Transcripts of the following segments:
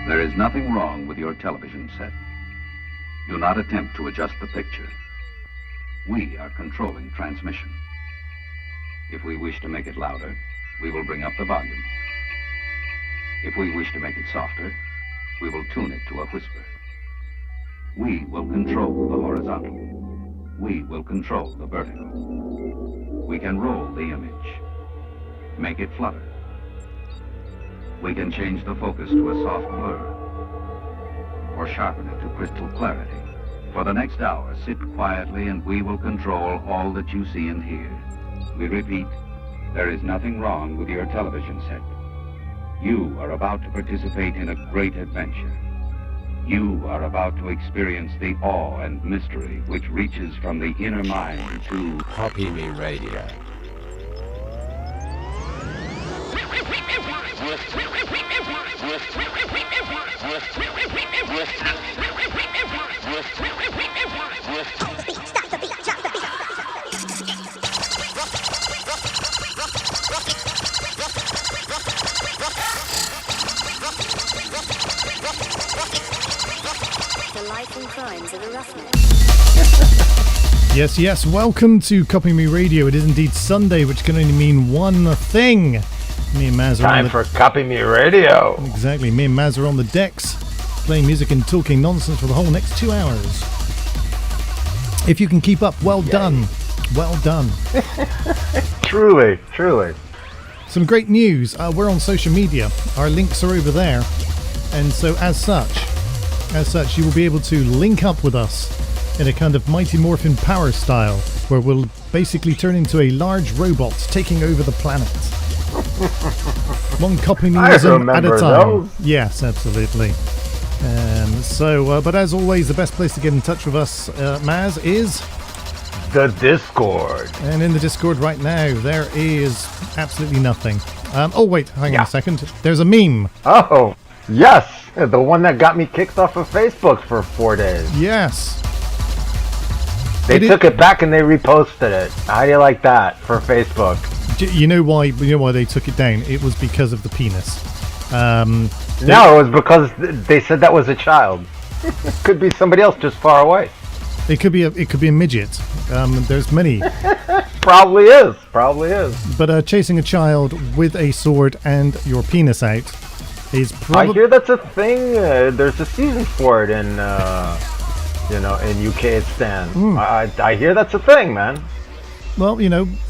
There is nothing wrong with your television set. Do not attempt to adjust the picture. We are controlling transmission. If we wish to make it louder, we will bring up the volume. If we wish to make it softer, we will tune it to a whisper. We will control the horizontal. We will control the vertical. We can roll the image, make it flutter. We can change the focus to a soft blur, or sharpen it to crystal clarity. For the next hour, sit quietly and we will control all that you see and hear. We repeat, there is nothing wrong with your television set. You are about to participate in a great adventure. You are about to experience the awe and mystery which reaches from the inner mind to Kopimistic Radio. The life and crimes of a roughneck. Yes, welcome to Kopimistic Radio. It is indeed Sunday, which can only mean one thing. Me and Maz are Time for Kopimistic Radio. Exactly, me and Maz are on the decks, playing music and talking nonsense for the whole next 2 hours. If you can keep up, well done. Well done. Truly. Some great news. We're on social media. Our links are over there. And so as such, you will be able to link up with us in a kind of Mighty Morphin Power style, where we'll basically turn into a large robot taking over the planet. One Kopimism at a time. Those. Yes, absolutely. But as always, the best place to get in touch with us, Maz, is The Discord. And in the Discord right now, there is absolutely nothing. Hang on a second. There's a meme. Oh, yes. The one that got me kicked off of Facebook for 4 days. Yes. They took it back and they reposted it. How do you like that for Facebook? You know why they took it down? It was because of the penis. No, it was because they said that was a child. Could be somebody else just far away. It could be a midget. There's many. Probably is. But chasing a child with a sword and your penis out is probably. I hear that's a thing. There's a season for it in UK Stan. I hear that's a thing, man. Well,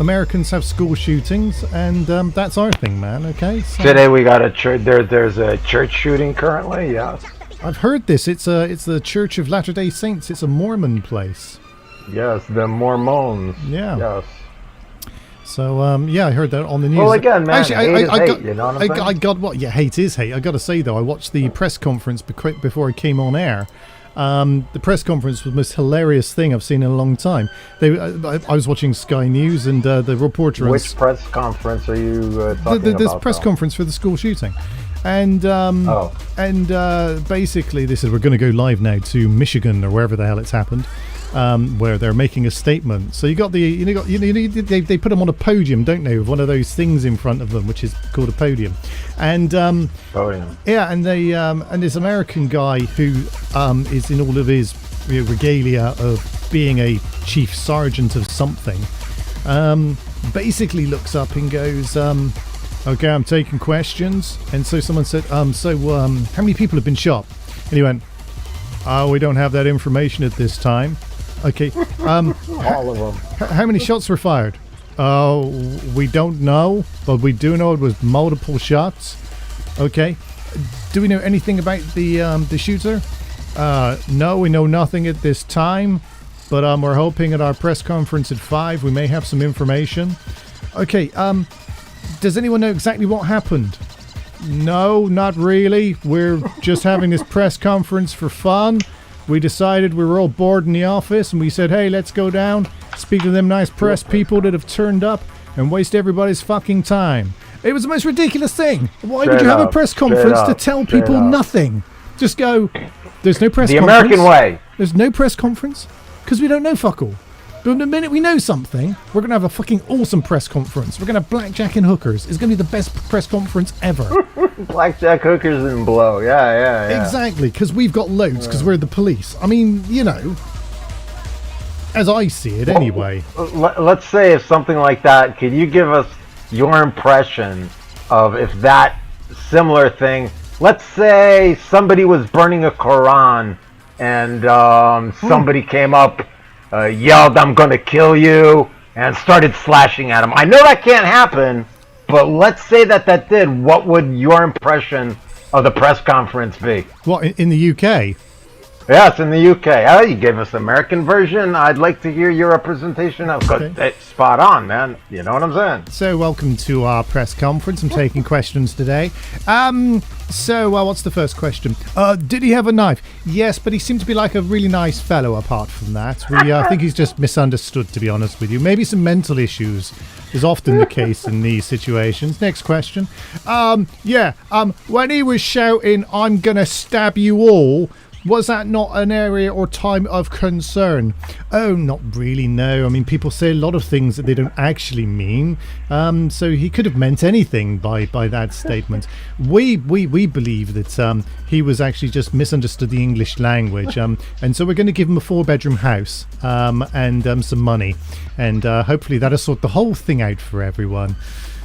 Americans have school shootings, and that's our thing, man. Okay. So Today we got a church. There's a church shooting currently. Yes. I've heard this. It's the Church of Latter-day Saints. It's a Mormon place. Yes, the Mormons. Yeah. Yes. So I heard that on the news. Well, again, man, actually, hate is hate, you know what I'm saying? I got what? Yeah, hate is hate. I got to say though, I watched the press conference before I came on air. The press conference was the most hilarious thing I've seen in a long time. I was watching Sky News, and the reporter. Which press conference are you talking about? This press conference for the school shooting. And basically they said we're going to go live now to Michigan or wherever the hell it's happened, where they're making a statement. So they put them on a podium, don't they, with one of those things in front of them, which is called a podium. And podium. Yeah, and they and this American guy who is in all of his regalia of being a chief sergeant of something, basically looks up and goes, okay, I'm taking questions. And so someone said, how many people have been shot? And he went, we don't have that information at this time. Okay. All of them. How many shots were fired? We don't know, but we do know it was multiple shots. Okay. Do we know anything about the shooter? No, we know nothing at this time, but we're hoping at our press conference at 5 we may have some information. Okay, does anyone know exactly what happened? No, not really. We're just having this press conference for fun. We decided we were all bored in the office, and we said, hey, let's go down, speak to them nice press people that have turned up, and waste everybody's fucking time. It was the most ridiculous thing. Why would you have a press conference to tell people nothing? Just go, there's no press conference. The American way. There's no press conference, because we don't know fuck all. But the minute we know something, we're going to have a fucking awesome press conference. We're going to have blackjack and hookers. It's going to be the best press conference ever. Blackjack, hookers, and blow. Yeah. Exactly, because we've got loads, because we're the police. I mean, you know, as I see it anyway. Let's say if something like that, could you give us your impression of if that similar thing, let's say somebody was burning a Quran and somebody came up, yelled, "I'm going to kill you," and started slashing at him. I know that can't happen, but let's say that did. What would your impression of the press conference be? What, in the UK? Yes, in the UK. Oh, you gave us the American version. I'd like to hear your representation of. Okay. It's spot on, man. You know what I'm saying? So, welcome to our press conference. I'm taking questions today. So, what's the first question? Did he have a knife? Yes, but he seemed to be like a really nice fellow apart from that. I think he's just misunderstood, to be honest with you. Maybe some mental issues is often the case in these situations. Next question. When he was shouting, "I'm gonna stab you all," was that not an area or time of concern? Oh, not really, no. I mean, people say a lot of things that they don't actually mean. So he could have meant anything by that statement. We believe that he was actually just misunderstood the English language. And so we're going to give him a 4-bedroom house and some money. And hopefully that'll sort the whole thing out for everyone.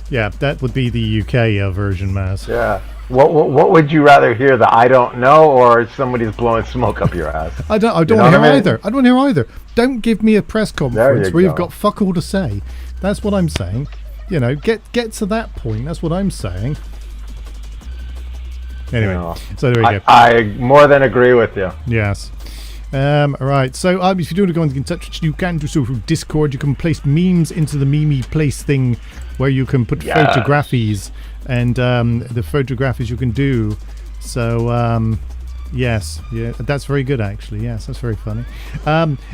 Yeah, that would be the UK version, Maz. Yeah. What would you rather hear? The "I don't know" or somebody's blowing smoke up your ass? I don't want to hear either. I don't want to hear either. Don't give me a press conference where you've got fuck all to say. That's what I'm saying. You know, get to that point. That's what I'm saying. Anyway, so there we go. I more than agree with you. Yes. All right. So if you do want to go and get in touch with you can do so through Discord. You can place memes into the meme place thing where you can put photographies. And the photographies you can do. So, yes. Yeah, that's very good, actually. Yes, that's very funny.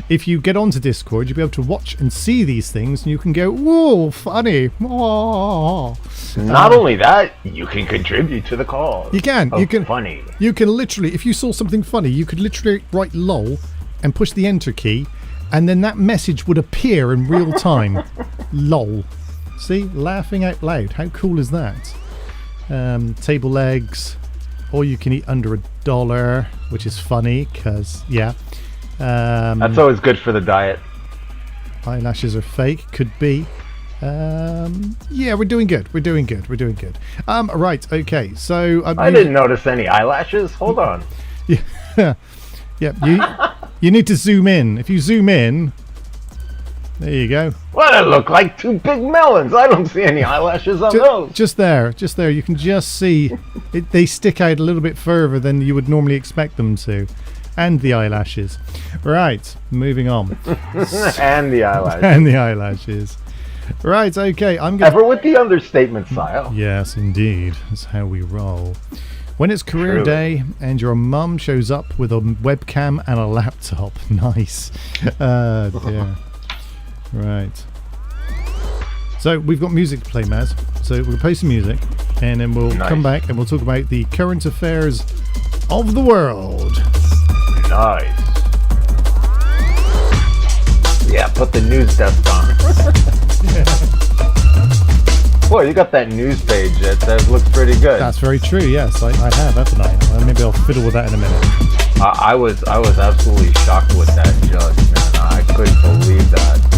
If you get onto Discord, you'll be able to watch and see these things, and you can go, "Whoa, funny." Whoa. Not only that, you can contribute to the cause. You can. Funny. You can literally, if you saw something funny, you could literally write "lol" and push the enter key, and then that message would appear in real time. LOL. See? Laughing out loud. How cool is that? Table legs. All you can eat under $1, which is funny, because, yeah. That's always good for the diet. Eyelashes are fake. Could be. Yeah, we're doing good. We're doing good. Right, okay. So... I didn't notice any eyelashes. Hold on. Yeah. You need to zoom in. If you zoom in... There you go. Well, it look like 2 big melons. I don't see any eyelashes on those. Just there. You can just see they stick out a little bit further than you would normally expect them to. And the eyelashes. Right, moving on. And the eyelashes. And the eyelashes. Right, okay. Ever with the understatement style. Yes, indeed. That's how we roll. When it's career day and your mum shows up with a webcam and a laptop. Nice. Dear. Right. So we've got music to play, Maz. So we'll play some music, and then we'll come back and we'll talk about the current affairs of the world. Nice. Yeah, put the news desk on. Boy, you got that news page. That looks pretty good. That's very true. Yes, I have, haven't I? Maybe I'll fiddle with that in a minute. I was absolutely shocked with that judge, man. I couldn't believe that.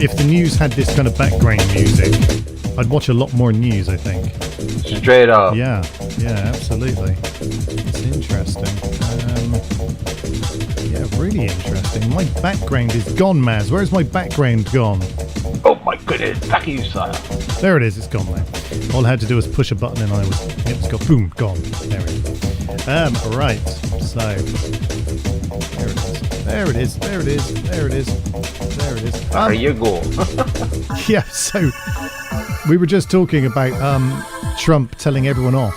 if the news had this kind of background music, I'd watch a lot more news, I think. Straight up. Yeah, absolutely. It's interesting. Yeah, really interesting. My background is gone, Maz. Where's my background gone? Oh my goodness, back at you, sir. There it is. It's gone now. All I had to do was push a button and it was gone. Boom, gone. There it is. Right. So there it is. There it is. There it is. There it is. There you go. Yeah. So we were just talking about Trump telling everyone off.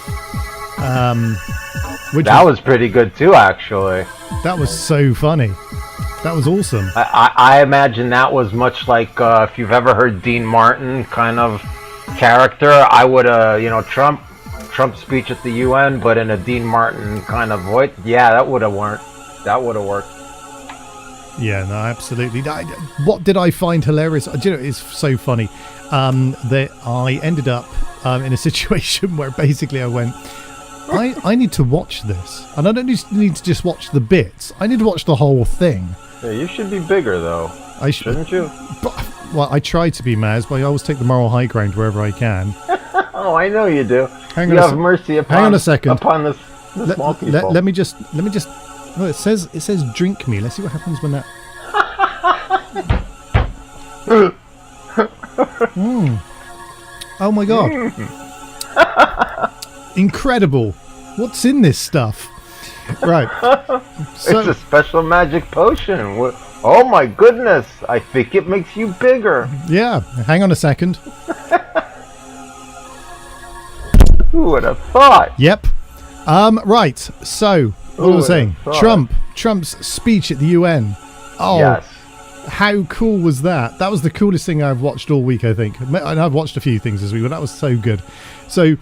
That was pretty good too, actually. That was so funny. That was awesome. I imagine that was much like if you've ever heard Dean Martin kind of character. I would, Trump's speech at the UN, but in a Dean Martin kind of voice. Yeah, that would have worked. That would have worked. Yeah, no, absolutely. What did I find hilarious? Do you know, it's so funny that I ended up in a situation where basically I went, I need to watch this. And I don't need to just watch the bits. I need to watch the whole thing. Yeah, you should be bigger, though. Shouldn't you? Well, I try to be, Maz, but I always take the moral high ground wherever I can. Oh, I know you do. Hang you have mercy upon, hang on a second. Upon the small people. Let me just. Oh, it says drink me. Let's see what happens when that. Oh my god! Incredible! What's in this stuff? Right. So, it's a special magic potion. Oh my goodness! I think it makes you bigger. Yeah. Hang on a second. Who would have thought? Yep. Right. So, what was I saying? Trump's speech at the UN. Oh, yes. How cool was that? That was the coolest thing I've watched all week, I think. And I've watched a few things this week, but that was so good. So,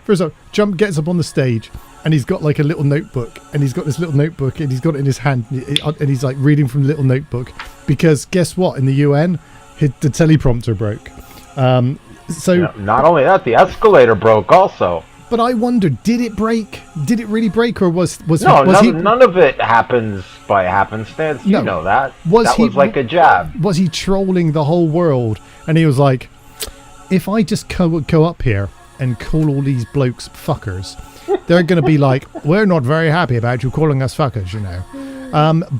first up, Trump gets up on the stage, and he's got like a little notebook, and he's got this little notebook, and he's got it in his hand, and he's like reading from the little notebook, because guess what? In the UN, the teleprompter broke. Not only that, the escalator broke also. But I wondered, did it break? Did it really break, or was none of it happens by happenstance. You know that. Was like a jab. Was he trolling the whole world? And he was like, if I just go up here and call all these blokes fuckers, they're going to be like, we're not very happy about you calling us fuckers, you know.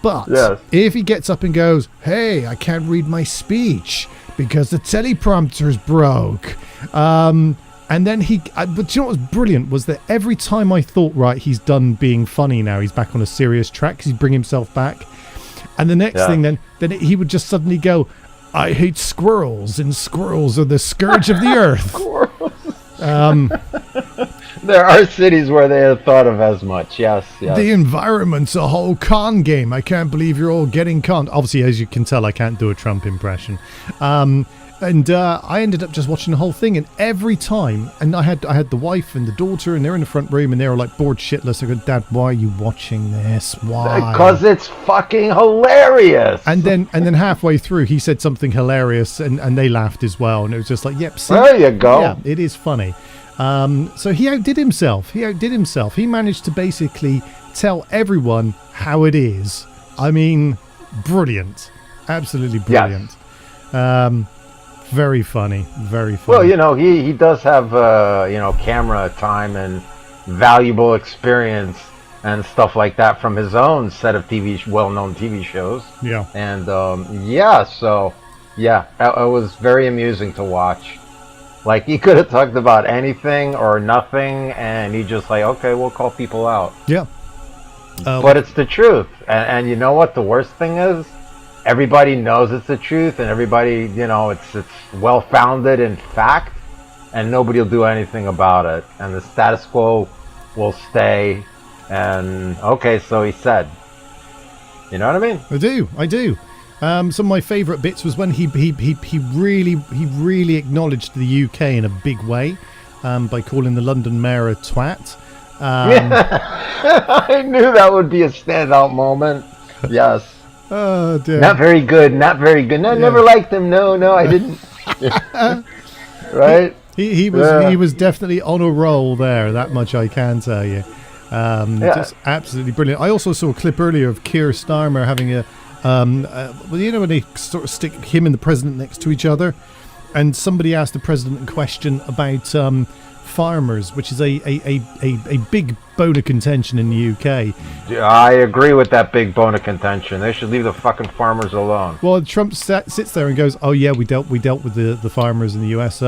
But yes. If he gets up and goes, hey, I can't read my speech because the teleprompter's broke. And then but you know what was brilliant was that every time I thought, right, he's done being funny now, he's back on a serious track, he's bringing himself back. And the next thing then he would just suddenly go, I hate squirrels, and squirrels are the scourge of the earth. There are cities where they have thought of as much, yes. The environment's a whole con game. I can't believe you're all getting conned. Obviously, as you can tell, I can't do a Trump impression. And I ended up just watching the whole thing, and every time, and I had the wife and the daughter, and they're in the front room, and they were like bored shitless. I go, Dad, why are you watching this? Why? Because it's fucking hilarious. And then halfway through, he said something hilarious, and they laughed as well, and it was just like, yep, see? There you go. Yeah, it is funny. So he outdid himself. He managed to basically tell everyone how it is. I mean, brilliant, absolutely brilliant. Yes. Very funny. Well, he does have camera time and valuable experience and stuff like that from his own set of well-known TV shows. Yeah. And it was very amusing to watch. Like, he could have talked about anything or nothing, and he just like, okay, we'll call people out. Yeah. But it's the truth, and you know what the worst thing is? Everybody knows it's the truth, and everybody, it's well-founded in fact, and nobody will do anything about it. And the status quo will stay, and okay, so he said. You know what I mean? I do. Some of my favourite bits was when he really acknowledged the UK in a big way by calling the London mayor a twat. I knew that would be a standout moment. Yes. Oh dear. Not very good. No, never liked him. No, I didn't. Right? He was definitely on a roll there. That much I can tell you. Just absolutely brilliant. I also saw a clip earlier of Keir Starmer having a Well, you know when they sort of stick him and the president next to each other, and somebody asked the president a question about farmers, which is a big bone of contention in the UK. I agree with that big bone of contention. They should leave the fucking farmers alone. Well, Trump sits there and goes, "Oh yeah, we dealt with the farmers in the US.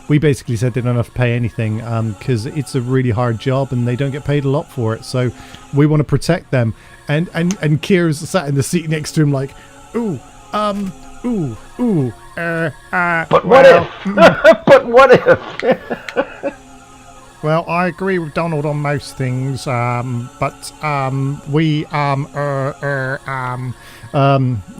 We basically said they don't have to pay anything because it's a really hard job and they don't get paid a lot for it. So we want to protect them." And Keir's sat in the seat next to him like, "Ooh, But what if? But what if? Well, I agree with Donald on most things, but we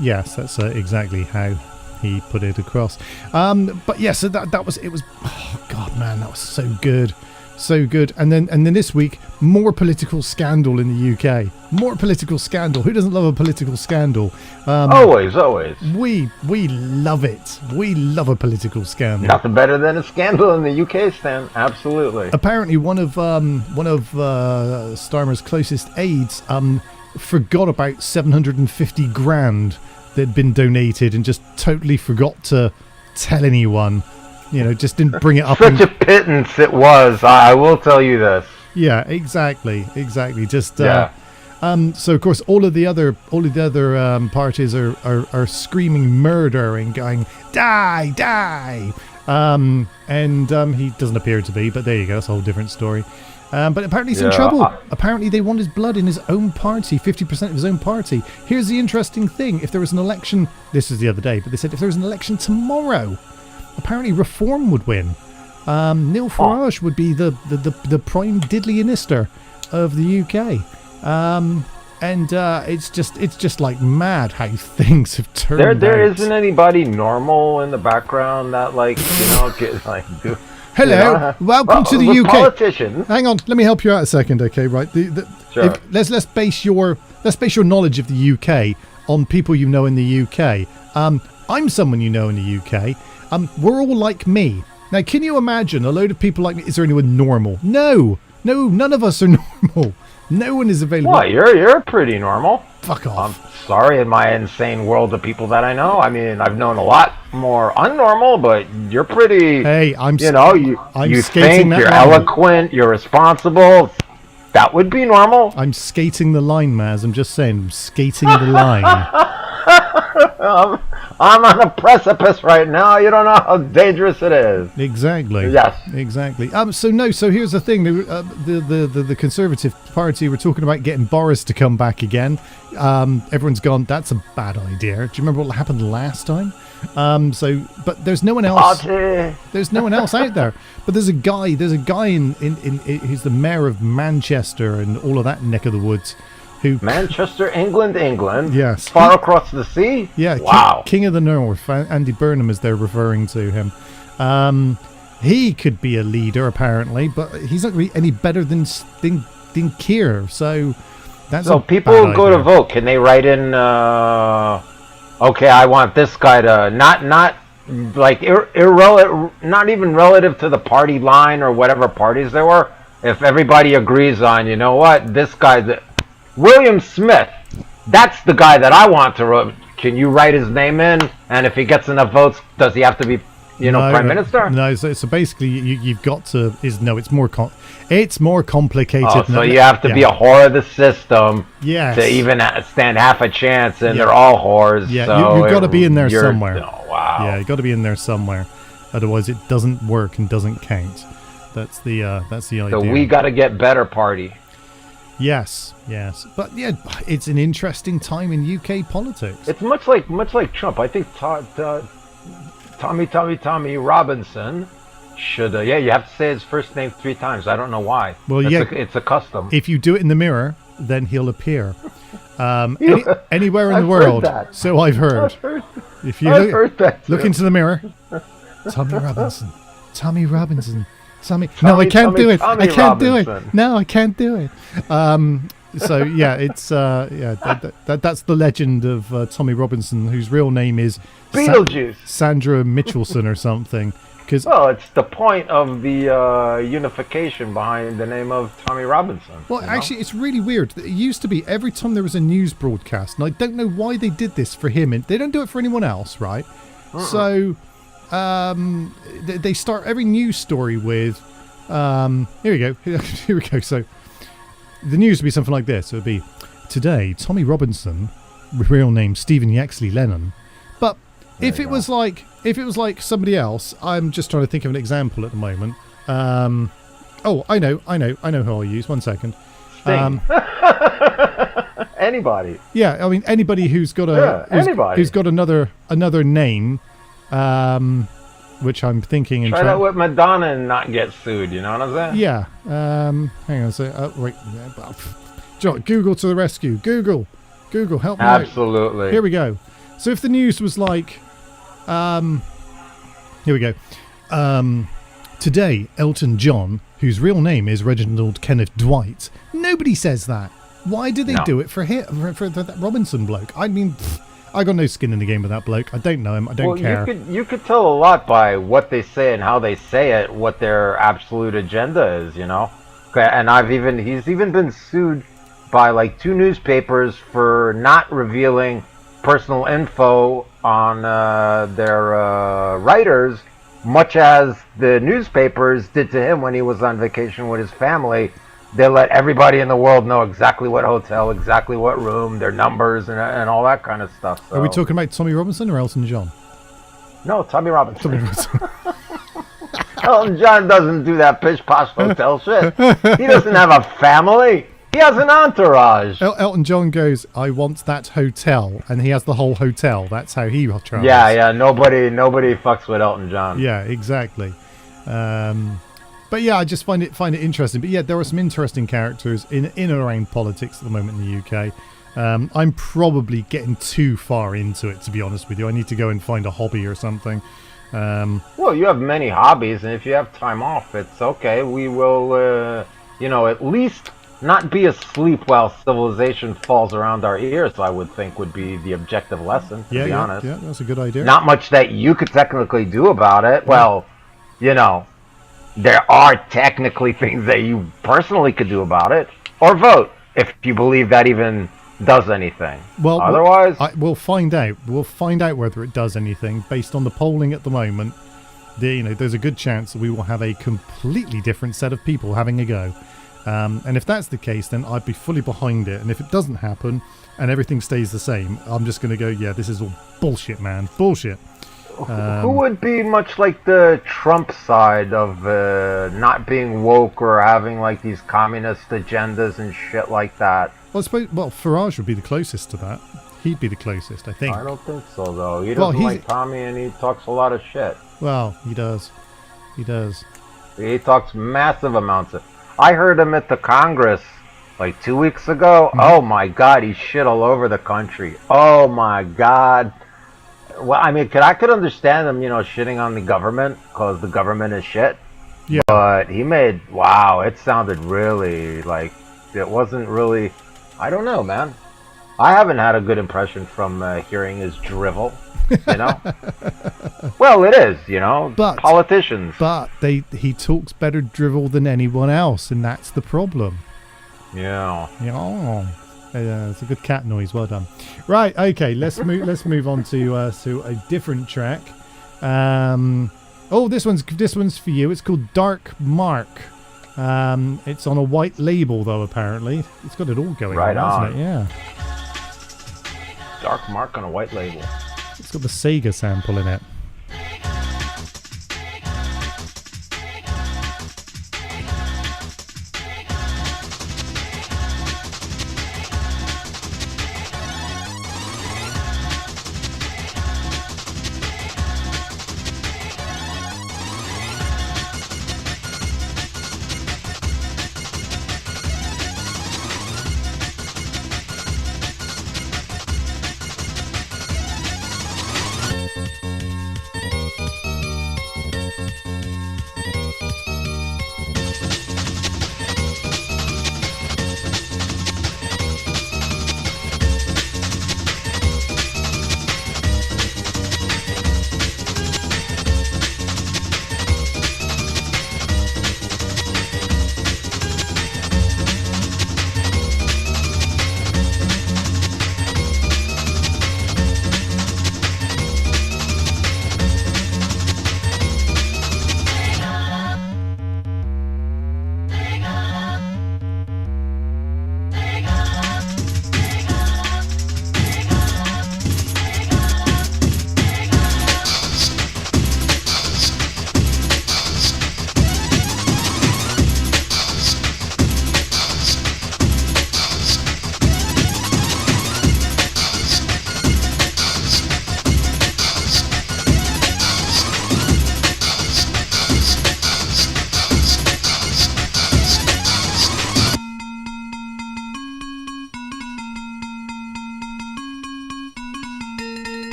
yes, that's exactly how he put it across. But yeah, so that was it. Was oh god, man, that was so good. So good. And then this week, more political scandal in the UK. More political scandal. Who doesn't love a political scandal? Always. We love it. We love a political scandal. Nothing better than a scandal in the UK, Stan. Absolutely. Apparently, one of Starmer's closest aides forgot about 750 grand that'd been donated and just totally forgot to tell anyone. You know, just didn't bring it up. Such a pittance it was. I will tell you this. Yeah, exactly. Just yeah. So of course, all of the other parties are screaming murder and going die. And he doesn't appear to be, but there you go. That's a whole different story. But apparently he's in trouble. Apparently they want his blood in his own party, 50% of his own party. Here's the interesting thing: if there was an election, this was the other day, but they said if there was an election tomorrow, apparently Reform would win. Neil Farage would be the prime diddly minister of the UK. And it's just like mad how things have turned out. There isn't anybody normal in the background that get like do. Hello, welcome to the UK. Politicians. Hang on, let me help you out a second, okay? Right, Sure. Let's base your knowledge of the UK on people you know in the UK. I'm someone you know in the UK. We're all like me. Now, can you imagine a load of people like me? Is there anyone normal? No, none of us are normal. No one is available. What? You're pretty normal. Fuck off. I'm sorry, in my insane world of people that I know. I mean, I've known a lot more unnormal, but you're pretty. Hey, I'm you skating think that you're line. eloquent, you're responsible. That would be normal. I'm skating the line, Maz. I'm just saying, I'm skating the line. I'm on a precipice right now. You don't know how dangerous it is. Exactly. Yes. Exactly. So here's the thing. The Conservative Party were talking about getting Boris to come back again. Everyone's gone, that's a bad idea. Do you remember what happened last time? But there's no one else. There's no one else out there. But there's a guy in who's the mayor of Manchester and all of that neck of the woods. Manchester, England. Yes. Far across the sea? Yeah. Wow. King of the North. Andy Burnham, as they're referring to him. He could be a leader, apparently, but he's not going to be any better than Keir. So that's so people who go to vote, can they write in, okay, I want this guy to, not like, not even relative to the party line or whatever parties there were. If everybody agrees on, you know what, this guy, William Smith, that's the guy that I want to. Can you write his name in? And if he gets enough votes, does he have to be, prime minister? No. So basically, you've got to. It's more complicated. Oh, so you have to be a whore of the system. Yes. To even stand half a chance, and they're all whores. Yeah. So you've got to be in there somewhere. Oh, wow. Yeah, you've got to be in there somewhere. Otherwise, it doesn't work and doesn't count. That's the idea. So we got to get better party. Yes, but yeah, it's an interesting time in UK politics. It's much like Trump. I think Tommy Robinson should. You have to say his first name 3 times. I don't know why. Well, it's a custom. If you do it in the mirror, then he'll appear anywhere in the world. So I've heard. If you look into the mirror, Tommy Robinson. No, I can't do it. I can't do it. No, I can't do it. So yeah, it's that's the legend of Tommy Robinson, whose real name is Beetlejuice. Sandra Mitchelson or something. Because Well, it's the point of the unification behind the name of Tommy Robinson. well, you know? actually, it's really weird. It used to be every time there was a news broadcast, and I don't know why they did this for him, and they don't do it for anyone else, right? So they start every news story with, here we go, here we go. So the news would be something like this. It would be, today, Tommy Robinson, real name Stephen Yaxley Lennon. But if it was like somebody else, I'm just trying to think of an example at the moment. Oh, I know who I'll use. 1 second. Sting. Anybody. Yeah, I mean anybody who's got who's got another name, which I'm thinking and Try that with Madonna and not get sued. You know what I'm saying? Yeah. Hang on a sec. Wait. Google to the rescue. Google, help me out. Absolutely. Here we go. So if the news was like, here we go. Today, Elton John, whose real name is Reginald Kenneth Dwight. Nobody says that. Why do they do it for him, for that Robinson bloke? I mean, I got no skin in the game with that bloke. I don't know him. I don't care. You could tell a lot by what they say and how they say it, what their absolute agenda is, you know? And he's even been sued by like 2 newspapers for not revealing personal info on their writers, much as the newspapers did to him when he was on vacation with his family. They let everybody in the world know exactly what hotel, exactly what room, their numbers, and all that kind of stuff. So. Are we talking about Tommy Robinson or Elton John? No, Tommy Robinson. Tommy Robinson. Elton John doesn't do that pish-posh hotel shit. He doesn't have a family. He has an entourage. Elton John goes, I want that hotel, and he has the whole hotel. That's how he travels. Yeah. Nobody fucks with Elton John. Yeah, exactly. But yeah, I just find it interesting. But yeah, there are some interesting characters in and around politics at the moment in the UK. I'm probably getting too far into it, to be honest with you. I need to go and find a hobby or something. Well, you have many hobbies, and if you have time off, it's okay. We will, at least not be asleep while civilization falls around our ears, I would think would be the objective lesson, to be honest. Yeah, that's a good idea. Not much that you could technically do about it. Well, there are technically things that you personally could do about it, or vote if you believe that even does anything. Well, otherwise, we'll find out. We'll find out whether it does anything based on the polling at the moment. There's a good chance that we will have a completely different set of people having a go. And if that's the case, then I'd be fully behind it. And if it doesn't happen and everything stays the same, I'm just going to go, yeah, this is all bullshit, man. Bullshit. Who would be much like the Trump side of not being woke or having like these communist agendas and shit like that? Well, I suppose, Farage would be the closest to that. He'd be the closest, I think. I don't think so, though. He doesn't like Tommy, and he talks a lot of shit. Well, he does. He does. He talks massive amounts of... I heard him at the Congress like 2 weeks ago. Mm-hmm. Oh, my God, he shit all over the country. Oh, my God. Well, I mean, I could understand him, shitting on the government, because the government is shit. Yeah. But it sounded really, like, it wasn't really... I don't know, man. I haven't had a good impression from hearing his drivel, Well, it is, but, politicians. But he talks better drivel than anyone else, and that's the problem. Yeah. It's a good cat noise. Well done. Right, okay, let's move on to a different track. This one's for you. It's called Dark Mark. It's on a white label, though, apparently. It's got it all going on, hasn't it? Yeah. Dark Mark on a white label. It's got the Sega sample in it.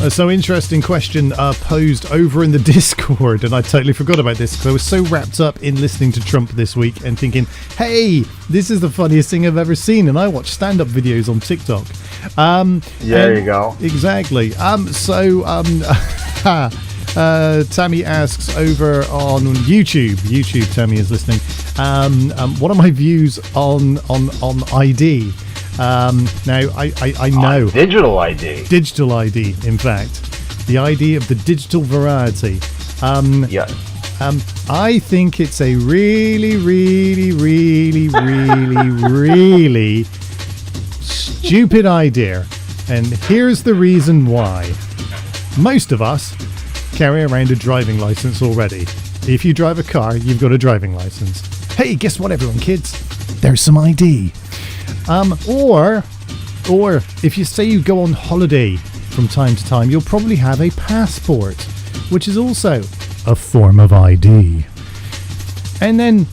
So interesting question posed over in the Discord, and I totally forgot about this because I was so wrapped up in listening to Trump this week and thinking, hey, this is the funniest thing I've ever seen, and I watch stand-up videos on TikTok. There you go. Exactly. Tammy asks over on YouTube, Tammy is listening, what are my views on ID? Now, I know. Digital ID. Digital ID, in fact. The ID of the digital variety. Yeah. I think it's a really, really, really, really, really stupid idea. And here's the reason why. Most of us carry around a driving license already. If you drive a car, you've got a driving license. Hey, guess what, everyone, kids? There's some ID. Or if you say you go on holiday from time to time, you'll probably have a passport, which is also a form of ID. And then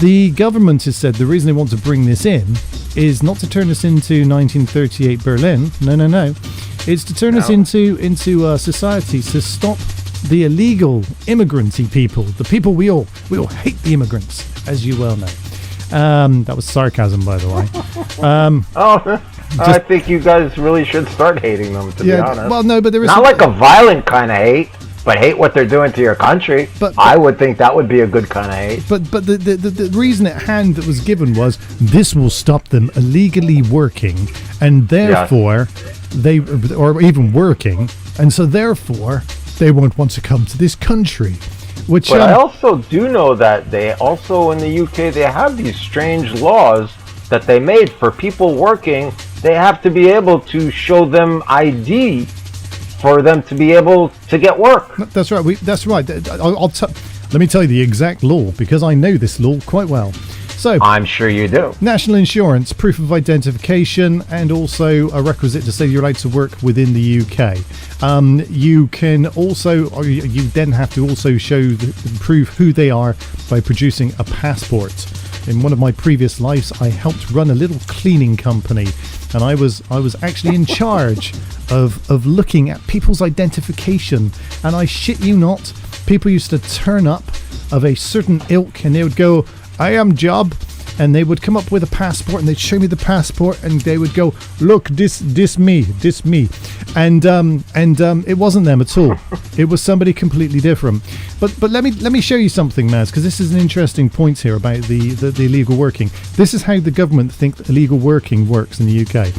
the government has said the reason they want to bring this in is not to turn us into 1938 Berlin. No. It's to turn us into society, to stop the illegal immigranty people. The people we all hate the immigrants, as you well know. That was sarcasm, by the way. I think you guys really should start hating them, to be honest. Well, no, but there is not like a violent kind of hate, but hate what they're doing to your country. But I would think that would be a good kind of hate. But the reason at hand that was given was this will stop them illegally working, and therefore they, or even working, and so therefore they won't want to come to this country. Which, but I also do know that they also in the UK they have these strange laws that they made for people working. They have to be able to show them ID for them to be able to get work. That's right. That's right. Let me tell you the exact law because I know this law quite well. So I'm sure you do. National insurance, proof of identification, and also a requisite to say you're allowed to work within the UK. You can also, or you then have to also prove who they are by producing a passport. In one of my previous lives, I helped run a little cleaning company, and I was actually in charge of looking at people's identification. And I shit you not, people used to turn up of a certain ilk, and they would go, I am Job, and they would come up with a passport, and they'd show me the passport, and they would go, look, this me, and it wasn't them at all. It was somebody completely different. But let me show you something, Maz, because this is an interesting point here about the illegal working. This is how the government think that illegal working works in the UK.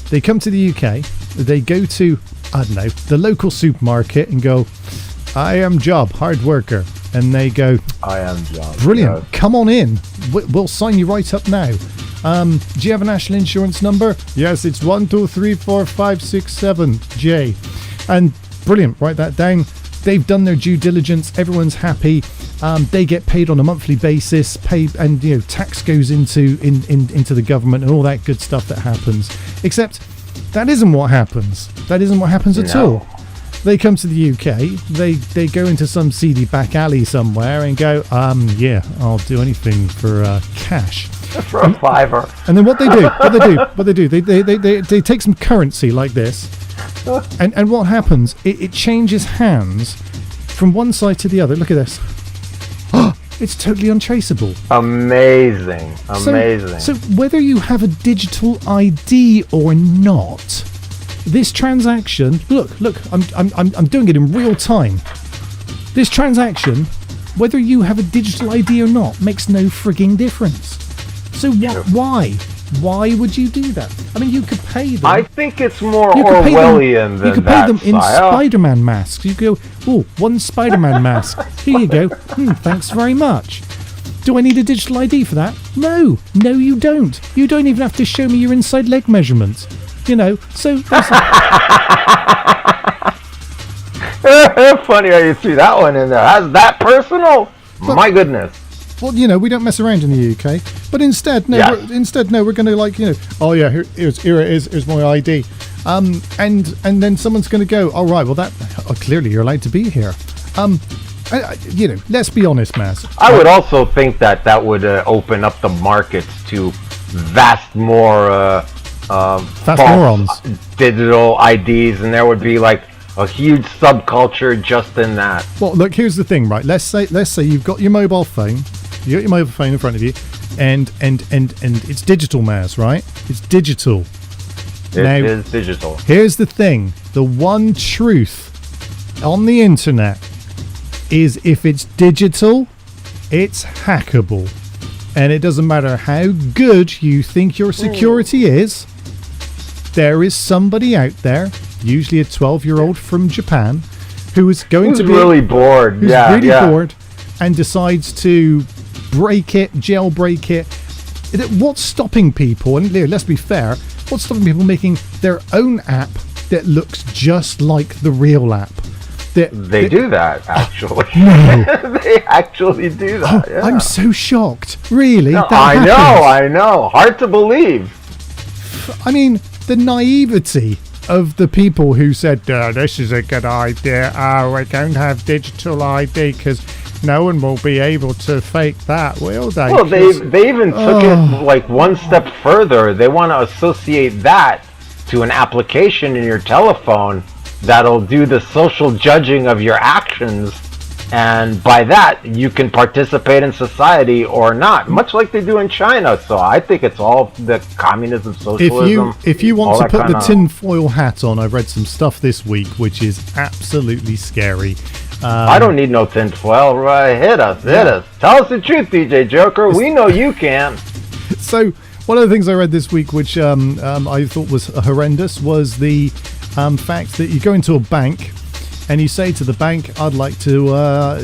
They come to the UK, they go to, I don't know, the local supermarket and go, I am Job, hard worker. And they go, I am Job. Brilliant. Yes. Come on in. We'll sign you right up now. Do you have a national insurance number? Yes, it's 1234567J. And brilliant. Write that down. They've done their due diligence. Everyone's happy. They get paid on a monthly basis. And tax goes into the government and all that good stuff that happens. Except that isn't what happens. That isn't what happens at all. They come to the UK, they go into some seedy back alley somewhere and go, yeah, I'll do anything for cash. For a fiver. And then what they do, they take some currency like this, and what happens, it changes hands from one side to the other. Look at this. It's totally untraceable. Amazing. So whether you have a digital ID or not, this transaction, look, I'm doing it in real time. This transaction, whether you have a digital ID or not, makes no frigging difference. So why? Why would you do that? I mean, you could pay them. I think it's more Orwellian than that. You could pay them in Spider-Man masks. You go, one Spider-Man mask. Here you go. Thanks very much. Do I need a digital ID for that? No, you don't. You don't even have to show me your inside leg measurements. So that's funny how you see that one in there. How's that personal? But, my goodness. Well, we don't mess around in the UK. But instead, we're going to here's my ID. And then someone's going to go, all right, well clearly you're allowed to be here. Let's be honest, Maz. I would also think that would open up the markets to vast more That's false morons. digital IDs, and there would be like a huge subculture just in that. Well, look, here's the thing, right? Let's say you've got your mobile phone. You got your mobile phone in front of you, and it's digital, Maz, right? It's digital. It is digital. Here's the thing: the one truth on the internet is if it's digital, it's hackable, and it doesn't matter how good you think your security is. There is somebody out there, usually a 12-year-old from Japan, who is going to be really bored. Who's really bored and decides to jailbreak it. What's stopping people? And let's be fair. What's stopping people making their own app that looks just like the real app? They do that, actually. No. They actually do that. Yeah. I'm so shocked. Really? No, That happens? I know. Hard to believe. I mean, the naivety of the people who said, this is a good idea. We don't have digital ID because no one will be able to fake that, will they? Well, they even took it like one step further. They want to associate that to an application in your telephone that'll do the social judging of your actions, and by that you can participate in society or not, much like they do in China. So I think it's all the communism, socialism. If you want to put the tinfoil hat on, I've read some stuff this week which is absolutely scary. I don't need no tinfoil. Hit us. Tell us the truth, DJ Joker. We know you can. So one of the things I read this week, which I thought was horrendous, was the fact that you go into a bank and you say to the bank, I'd like to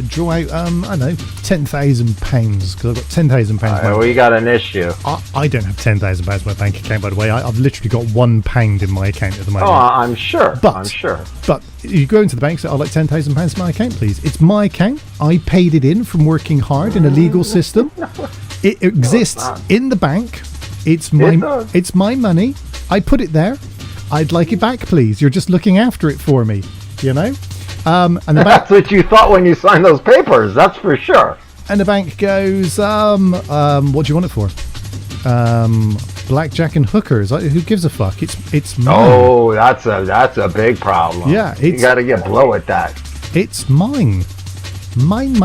draw out, I don't know, £10,000 because I've got £10,000. Well, we got an issue. I don't have £10,000 in my bank account, by the way. I've literally got £1 in my account at the moment. Oh, I'm sure. But you go into the bank and say, I'd like £10,000 in my account, please. It's my account. I paid it in from working hard in a legal system. It exists in the bank. It's my money. I put it there. I'd like it back, please. You're just looking after it for me, you know? And the bank, that's what you thought when you signed those papers, that's for sure. And the bank goes, what do you want it for? Blackjack and hookers. Who gives a fuck? It's mine. Oh, that's a big problem. Yeah, you got to get blow at that. It's mine. Mine.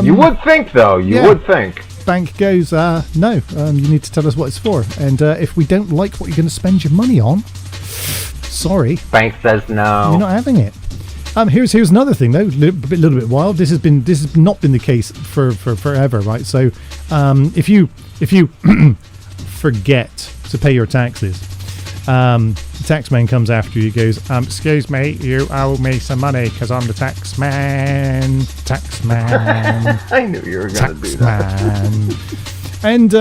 You would think, though. You would think. Bank goes, no, you need to tell us what it's for. And if we don't like what you're going to spend your money on, sorry. Bank says no. You're not having it. Here's another thing though, little bit wild. This has not been the case for forever, right? So, if you forget to pay your taxes, the tax man comes after you. Goes, excuse me, you owe me some money because I'm the tax man. I knew you were going to do that. And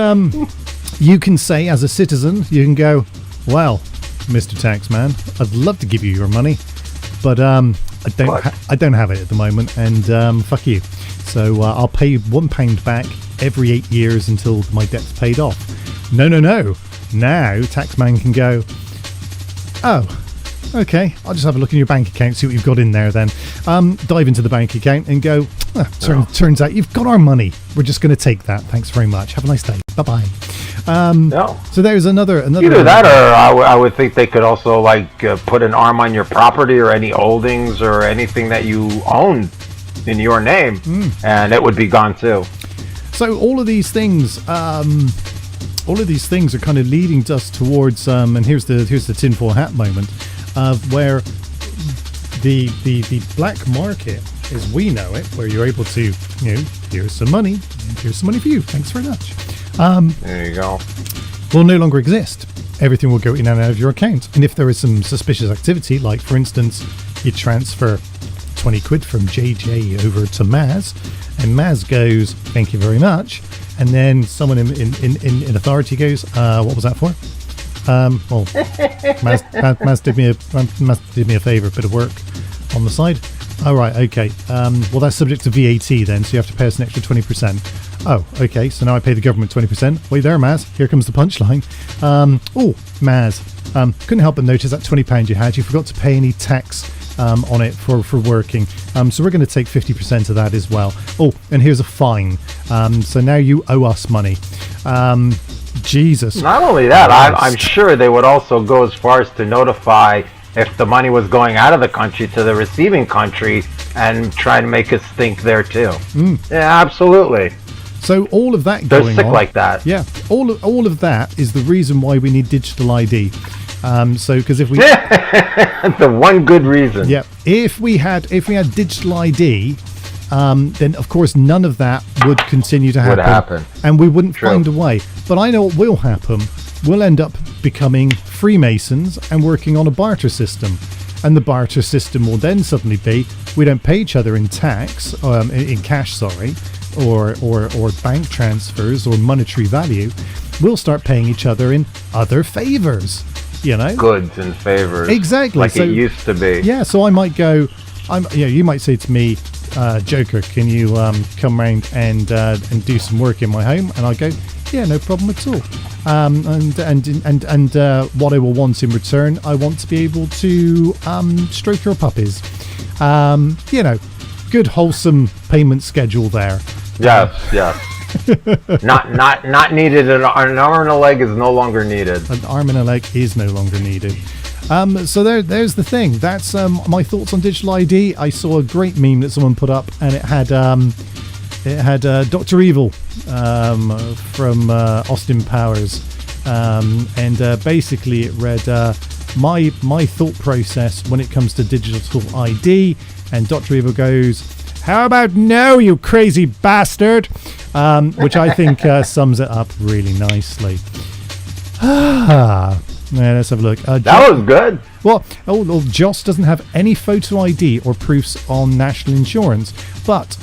you can say, as a citizen, you can go, well, Mr. Taxman, I'd love to give you your money, but I don't have it at the moment, and fuck you. So I'll pay you £1 back every 8 years until my debt's paid off. No. Now Taxman can go, oh, okay, I'll just have a look in your bank account, see what you've got in there then. Dive into the bank account and go, turns out you've got our money. We're just going to take that. Thanks very much. Have a nice day. Bye-bye. So there's another. Either that, or I would think they could also put an arm on your property or any holdings or anything that you own in your name, and it would be gone too. So all of these things are kind of leading us towards, and here's the tinfoil hat moment, of where the black market, as we know it, where you're able to, here's some money, and here's some money for you. Thanks very much. There you go. Will no longer exist. Everything will go in and out of your account. And if there is some suspicious activity, like for instance, you transfer 20 quid from JJ over to Maz, and Maz goes, thank you very much. And then someone in authority goes, what was that for? Well, Maz did me a favour, a bit of work on the side. Oh, right, okay. Well, that's subject to VAT then, so you have to pay us an extra 20%. Oh, okay, so now I pay the government 20%. Wait there, Maz. Here comes the punchline. Maz, couldn't help but notice that £20 you had, you forgot to pay any tax on it for working. So we're going to take 50% of that as well. Oh, and here's a fine. So now you owe us money. Jesus. Not only that, I'm Christ. sure they would also go as far as to notify if the money was going out of the country to the receiving country and try to make us think there too. Yeah, absolutely. So all of that They're going sick on, like that. Yeah, all of that is the reason why we need digital ID. So because if we The one good reason. yeah, if we had digital ID, then of course none of that would continue to happen, and we wouldn't True. find a way. But I know what will happen. We'll end up becoming Freemasons and working on a barter system, and the barter system will then suddenly be we don't pay each other in tax, in cash, sorry, or bank transfers or monetary value. We'll start paying each other in other favors. You know, Goods and favors. exactly Like so, it used to be. yeah, so I might go. You might say to me, Joker, can you come round and do some work in my home? And I go, yeah, no problem at all. And what I will want in return, I want to be able to stroke your puppies. You know, good wholesome payment schedule there. Yes. not needed. An arm and a leg is no longer needed. An arm and a leg is no longer needed. So there's the thing. That's my thoughts on digital ID. I saw a great meme that someone put up, and it had Dr. Evil from Austin Powers, and basically it read my thought process when it comes to digital ID. And Dr. Evil goes, "How about no, you crazy bastard?" Which I think sums it up really nicely. Yeah, let's have a look. That was good. Well, Joss doesn't have any photo ID or proofs on national insurance, but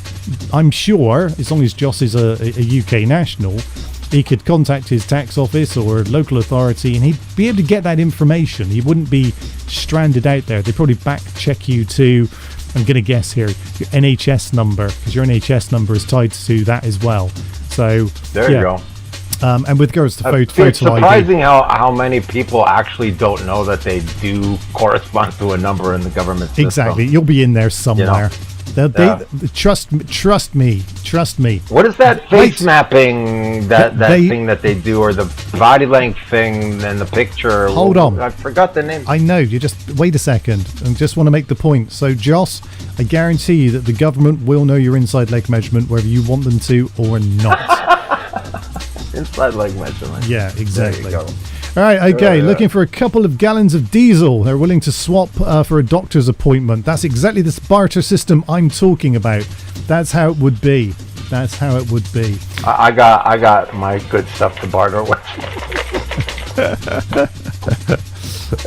I'm sure, as long as Joss is a UK national, he could contact his tax office or local authority and he'd be able to get that information. He wouldn't be stranded out there. They'd probably back check you to, I'm going to guess here, your NHS number, because your NHS number is tied to that as well. So There you go. And with regards to It's photo surprising ID, how many people actually don't know that they do correspond to a number in the government system. exactly, you'll be in there somewhere. Trust me. What is that face Right. mapping, that thing that they do, or the body length thing and the picture? Hold on. I forgot the name. I know, you just wait a second. I just want to make the point. So, Joss, I guarantee you that the government will know your inside leg measurement whether you want them to or not. Inside leg measurement. Yeah, exactly. There you go. All right, okay, looking for a couple of gallons of diesel. They're willing to swap for a doctor's appointment. That's exactly this barter system I'm talking about. That's how it would be. I got my good stuff to barter with.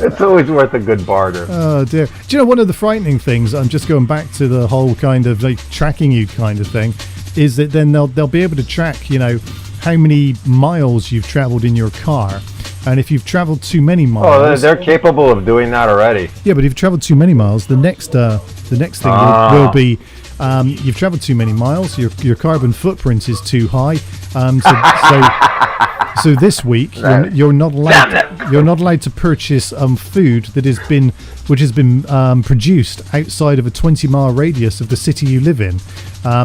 It's always worth a good barter. Oh dear. Do you know one of the frightening things, I'm just going back to the whole kind of like tracking you kind of thing, is that then they'll be able to track, you know, how many miles you've traveled in your car. And if you've traveled too many miles... Oh, they're capable of doing that already. Yeah, but if you've traveled too many miles, the next thing will be you've traveled too many miles, your carbon footprint is too high. So this week you're not allowed to purchase food that has been produced outside of a 20-mile radius of the city you live in.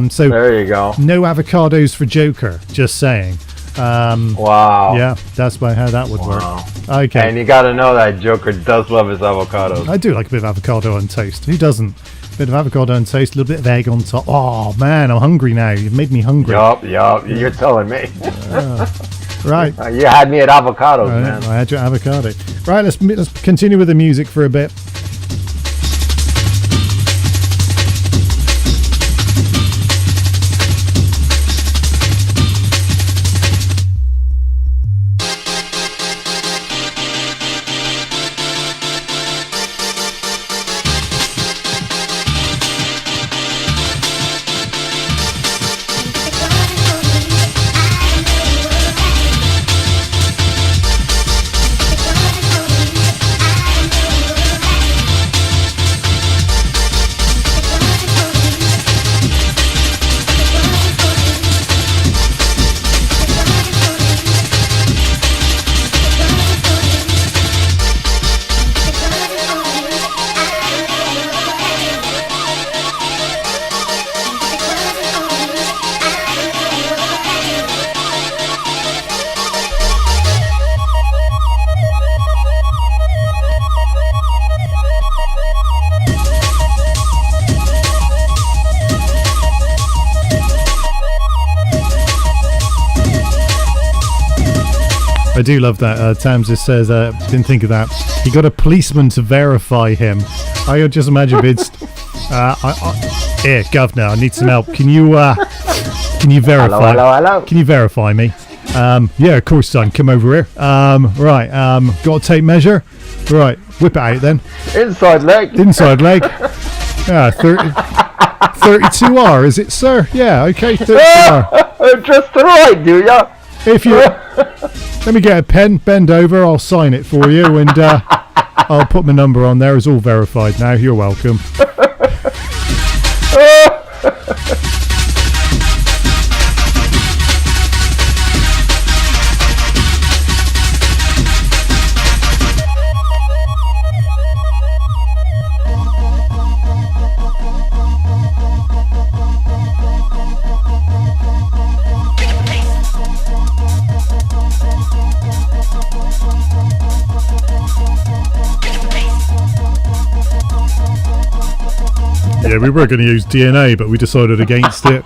So There you go. no avocados for Joker. Just saying. Wow. Yeah, that's how that would work. Okay. And you got to know that Joker does love his avocados. I do like a bit of avocado on toast. Who doesn't? A bit of avocado on toast, a little bit of egg on top. Oh man, I'm hungry now. You've made me hungry. Yup. You're telling me. Right. You had me at avocados, Right, man. I had your avocado. Right, let's continue with the music for a bit. I do love that. Tamsis says, didn't think of that. He got a policeman to verify him. I could just imagine it's, here, governor, I need some help. Can you verify? Hello. Can you verify me? Yeah, of course, son. Come over here. Right. Got a tape measure. Right. Whip it out then. Inside leg. Inside leg. Yeah, 32R, is it, sir? Yeah. Okay. 32R. Just right, do ya? If you let me get a pen, bend over, I'll sign it for you, and I'll put my number on there. It's all verified now. You're welcome. Yeah, we were going to use DNA, but we decided against it.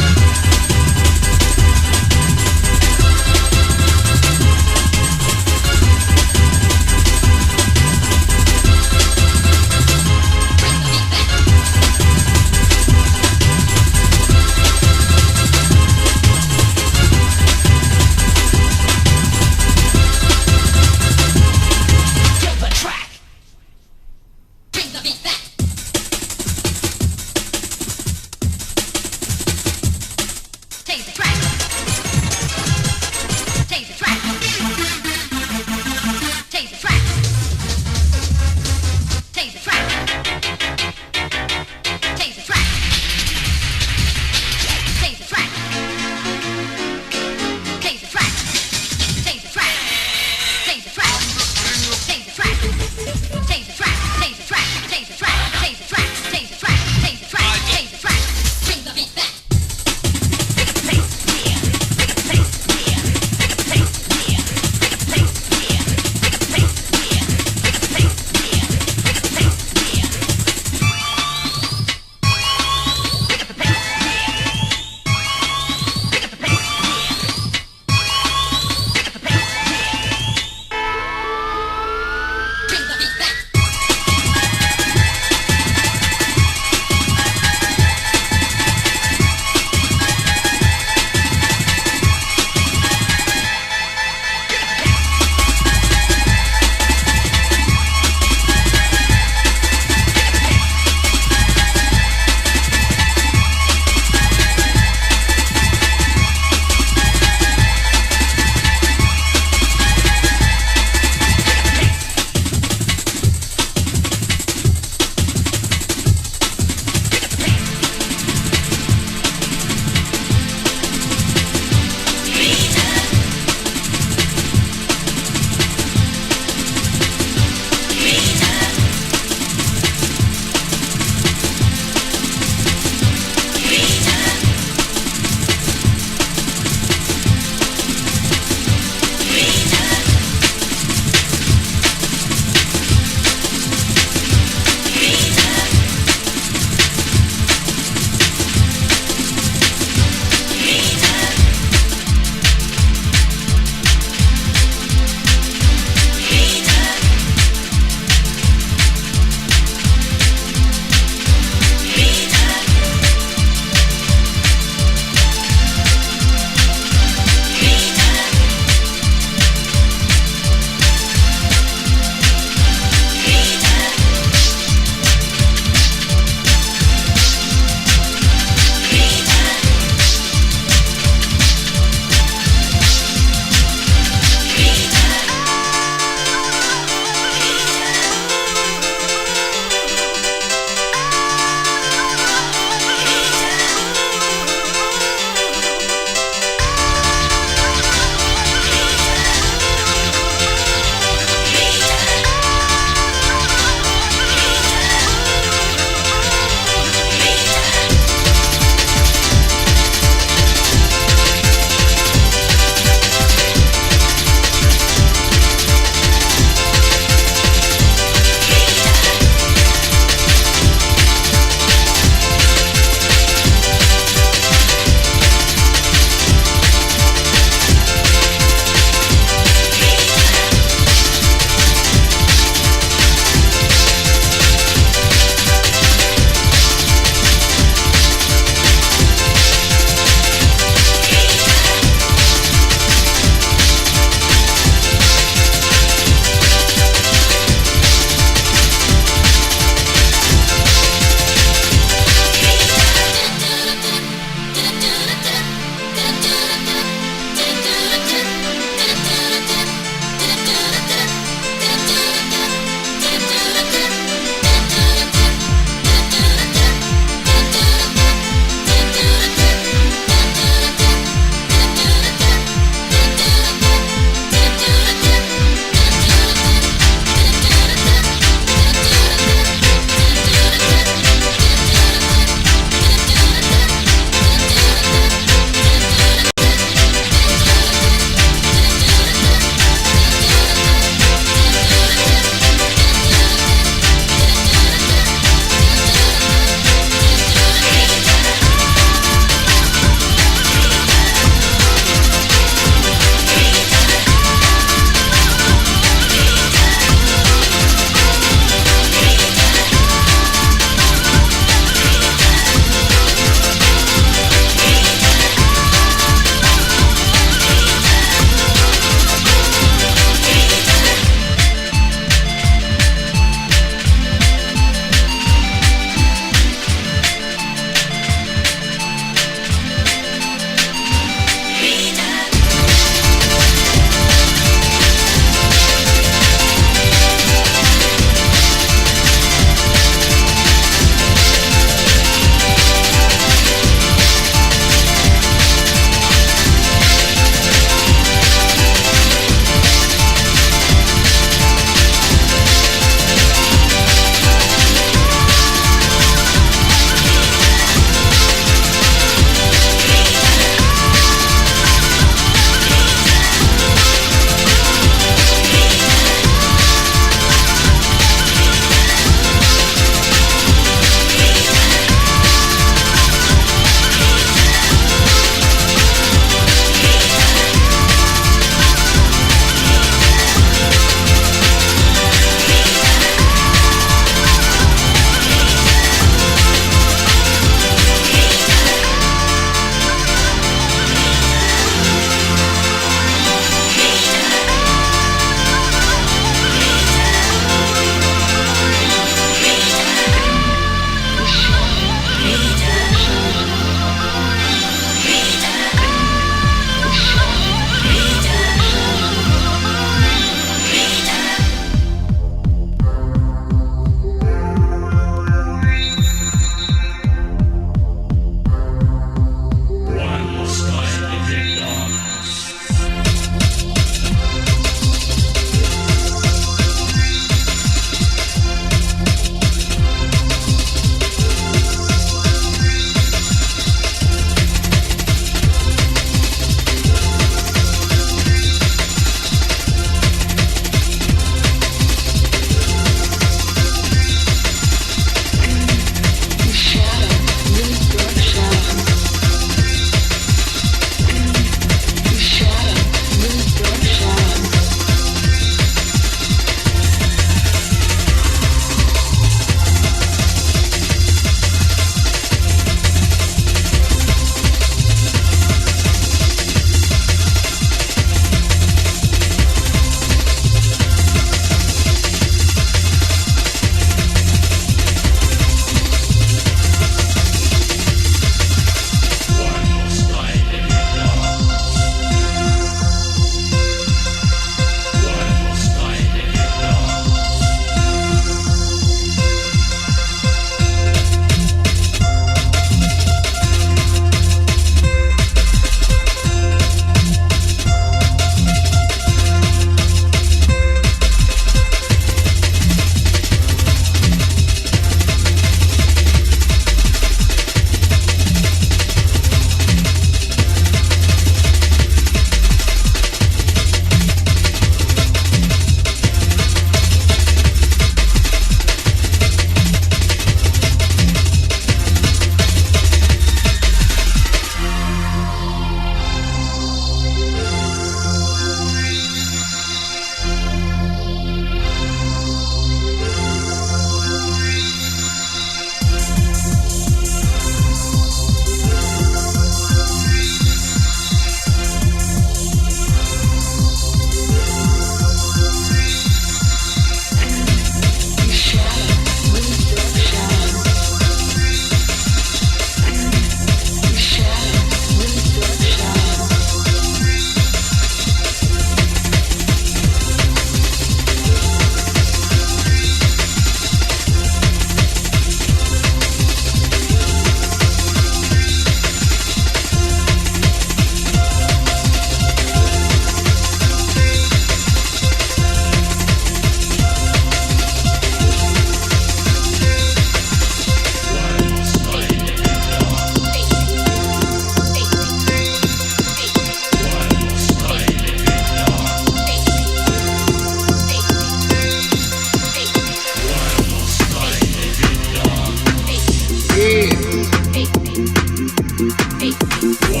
Go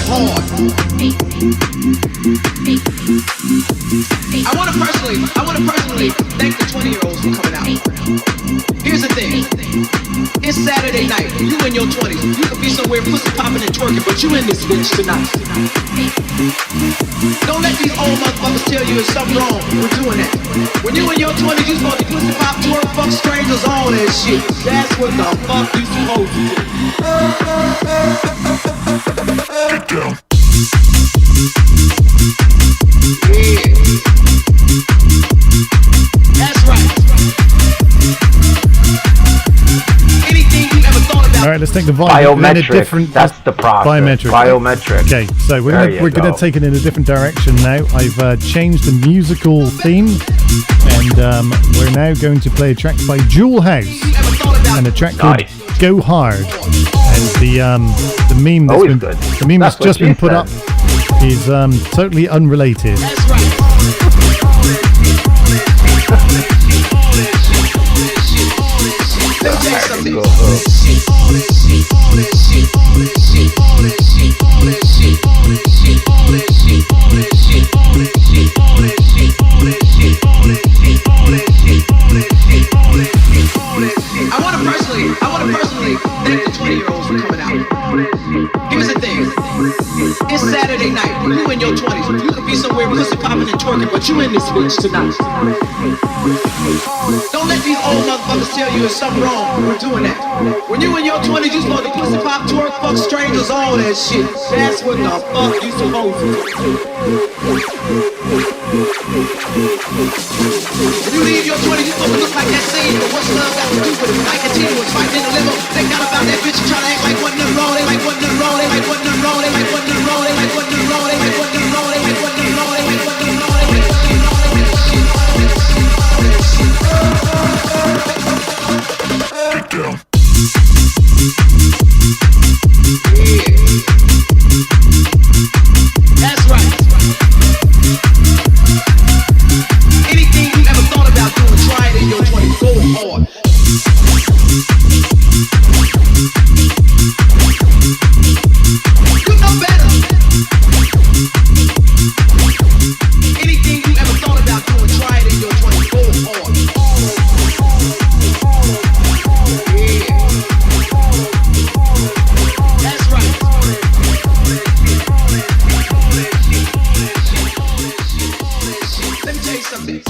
hard. I want to personally thank the 20-year-olds for coming out. Here's the thing. It's Saturday night. You in your 20s. You could be somewhere pussy popping and twerking, but you in this bitch tonight. Don't let these old motherfuckers tell you there's something wrong with doing that. When you in your 20s, you supposed to pussy pop, twerk, fuck strangers, all that shit. That's what the fuck you supposed to do. Get down. Yeah. That's right. Anything you ever thought about. All right, let's take the biometric. That's the process. Biometric. Okay, so we're gonna take it in a different direction now. I've changed the musical theme, and we're now going to play a track by Jewel House, and a track called "Go Hard." And the meme that's just been put up is totally unrelated. That's right. Let me tell you something. I want to personally thank the 20-year-olds for coming out. Here's the thing. It's Saturday night. You in your 20s. You could be somewhere pussy popping and twerking, but you in this bitch tonight. Don't let these old motherfuckers tell you there's something wrong with doing that. When you in your 20s, you supposed to pussy pop, twerk, fuck strangers, all that shit. That's what the fuck you supposed to do. When you leave your 20s, you supposed to look like that scene, but what's love got to do with it? Like continuous fighting in the limo. They got about that bitch and try to act like wasn't nothing wrong. They like wasn't nothing wrong. They like wasn't nothing wrong. They like wasn't nothing wrong. They like wasn't nothing wrong. They like wasn't nothing wrong. They like wasn't nothing wrong. They like wasn't nothing wrong. Get down. Yeah. That's right. Anything you ever thought about doing, try it in your 20s. Go hard. You know better. Anything you ever thought about doing, try it in your 20s. Go hard. Yeah. That's right. Let me tell you something.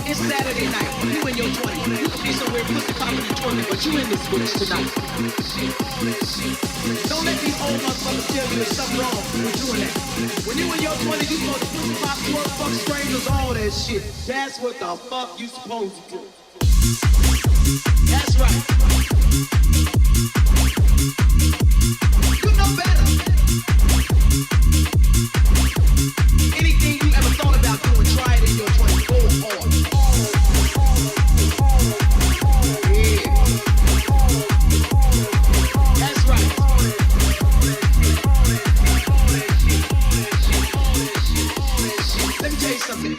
It's Saturday night. You in your 20s. You could be somewhere pussy popping and twerking, but you in this bitch tonight. Don't let these old motherfuckers tell you there's something wrong with doing that. When you in your 20s, you supposed to pussy pop, twerk, fuck strangers, all that shit. That's what the fuck you supposed to do. That's right. You know better. Anything you ever thought about doing, try it in your 20s. Go hard. Yeah. That's right. Let me tell you something.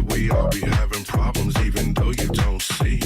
We all be having problems even though you don't see.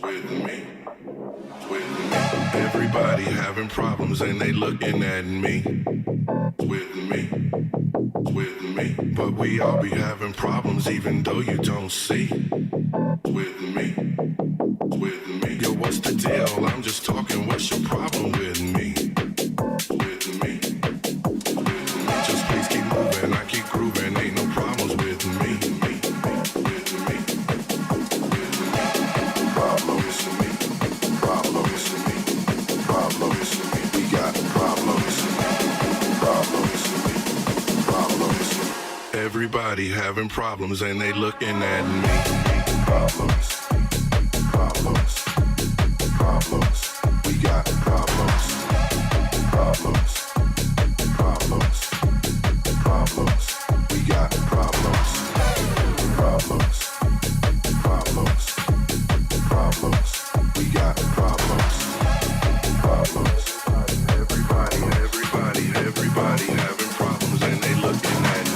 with me, with me. Everybody having problems and they looking at me, with me, with me. But we all be having problems even though you don't see, with me, with me. Yo, what's the deal? I'm just talking, what's your problem with me? With me, with me. Just please keep moving, I keep grooving, ain't no problems with me. With me, with me. Problems with me, problems with me, problems with me. We got problems, problems with me, problems. Everybody having problems and they looking at me. Problems, problems, problems. We got problems, problems, problems, problems. We got problems, problems, problems, problems. We got problems, problems. Everybody having problems and they looking at me.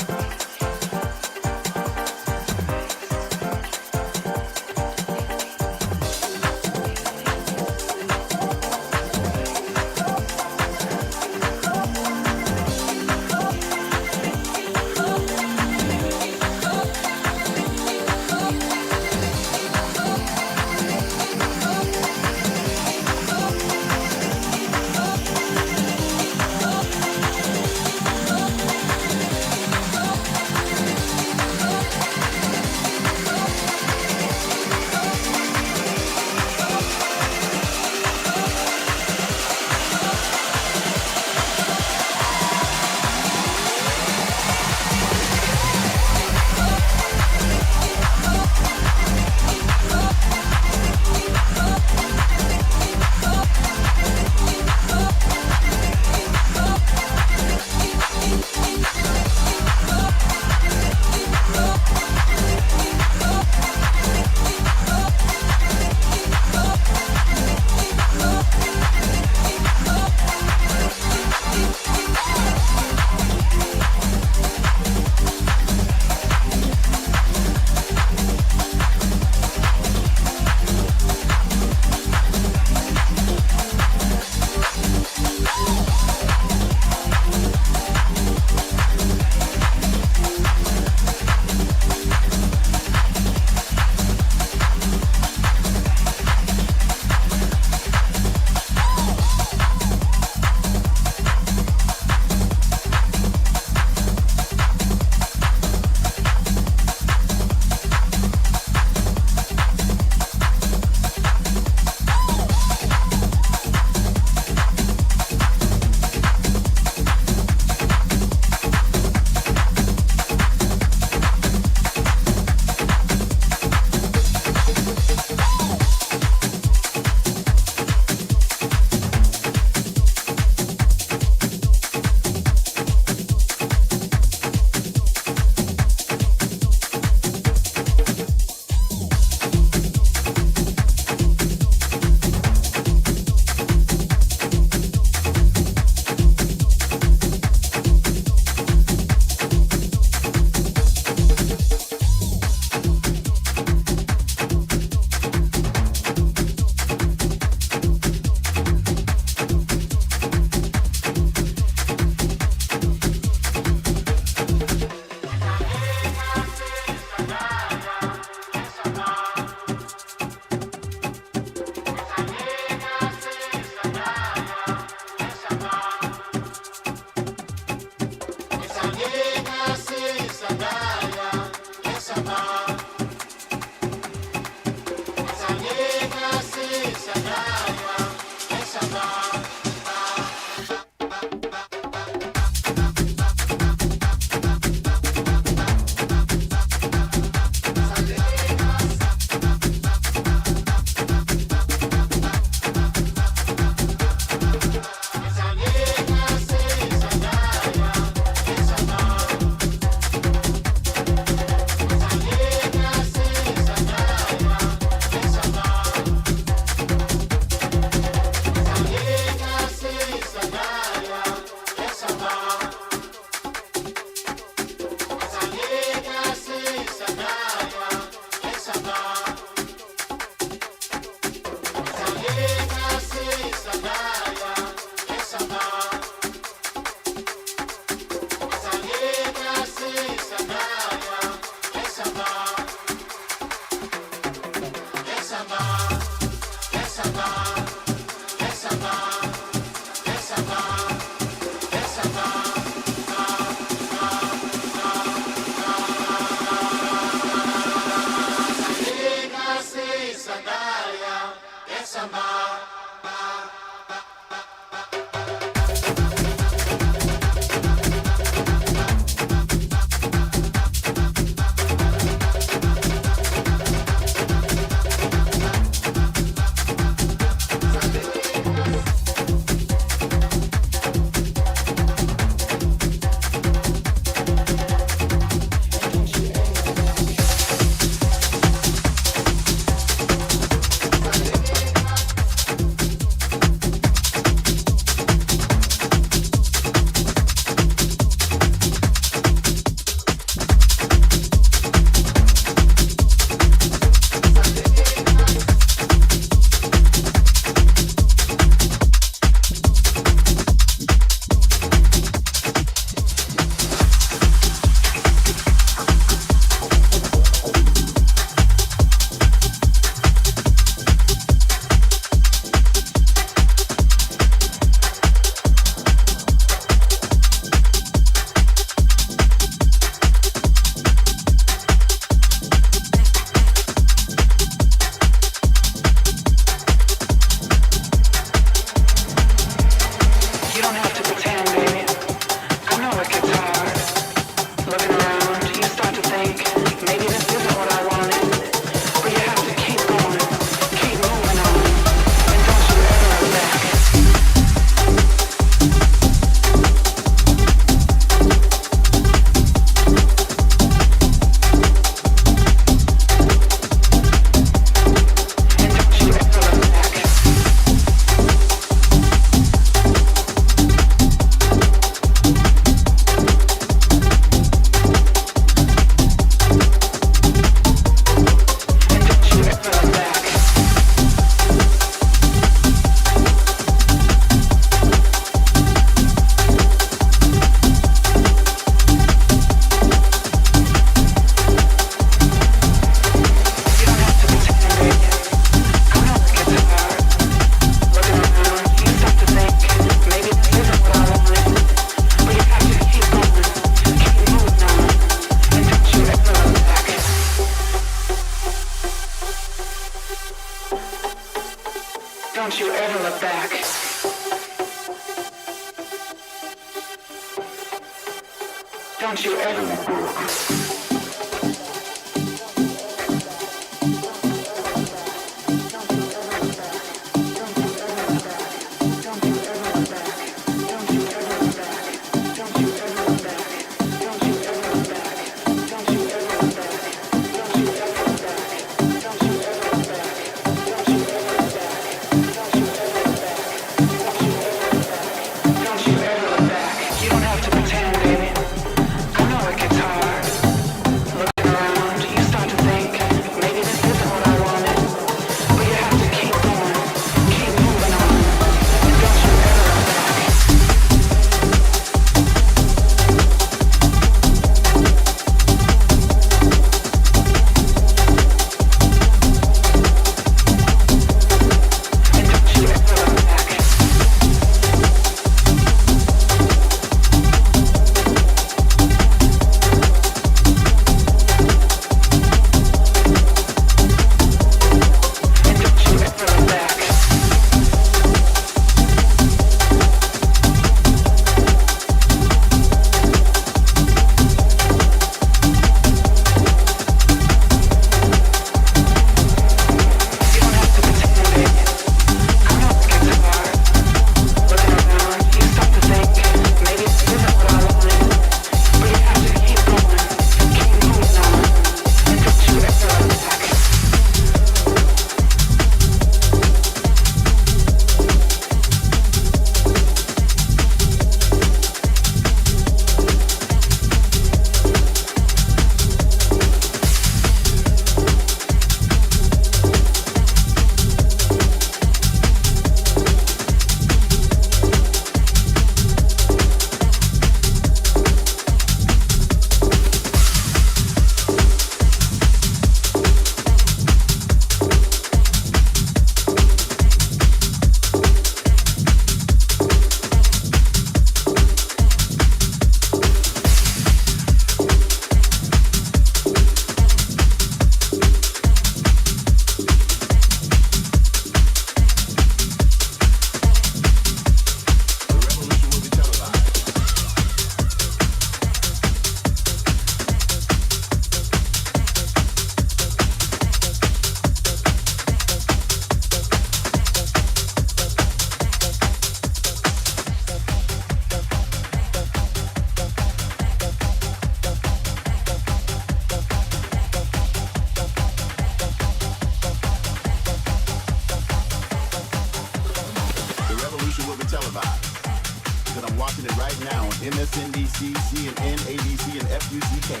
now on MSNBC, CNN, ABC, and FUCK.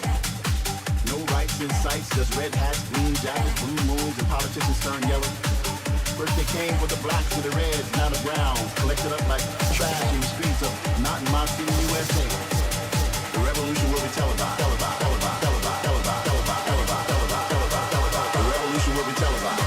No rights in sights, just red hats, green jackets, blue moons, and politicians turn yellow. First they came for the blacks and the reds, now the browns, collected up like trash in the streets of not in my city, USA. The revolution will be televised, televised, televised, televised, televised, televised, televised, televised, televised, televised. The revolution will be televised.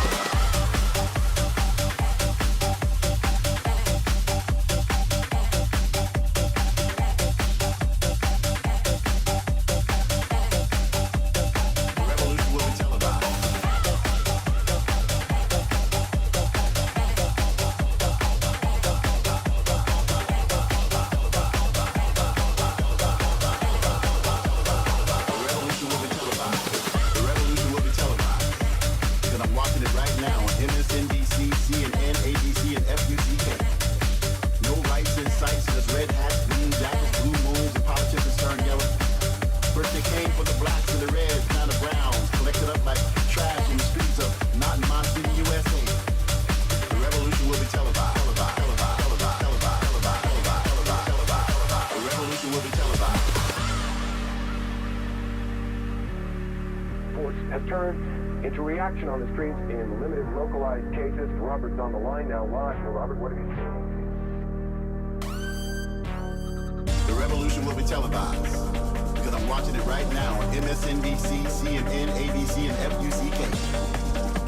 Into reaction on the streets in limited localized cases. Robert's on the line now live. So Robert, what have you seen? The revolution will be televised because I'm watching it right now on MSNBC, CNN, ABC, and FUCK.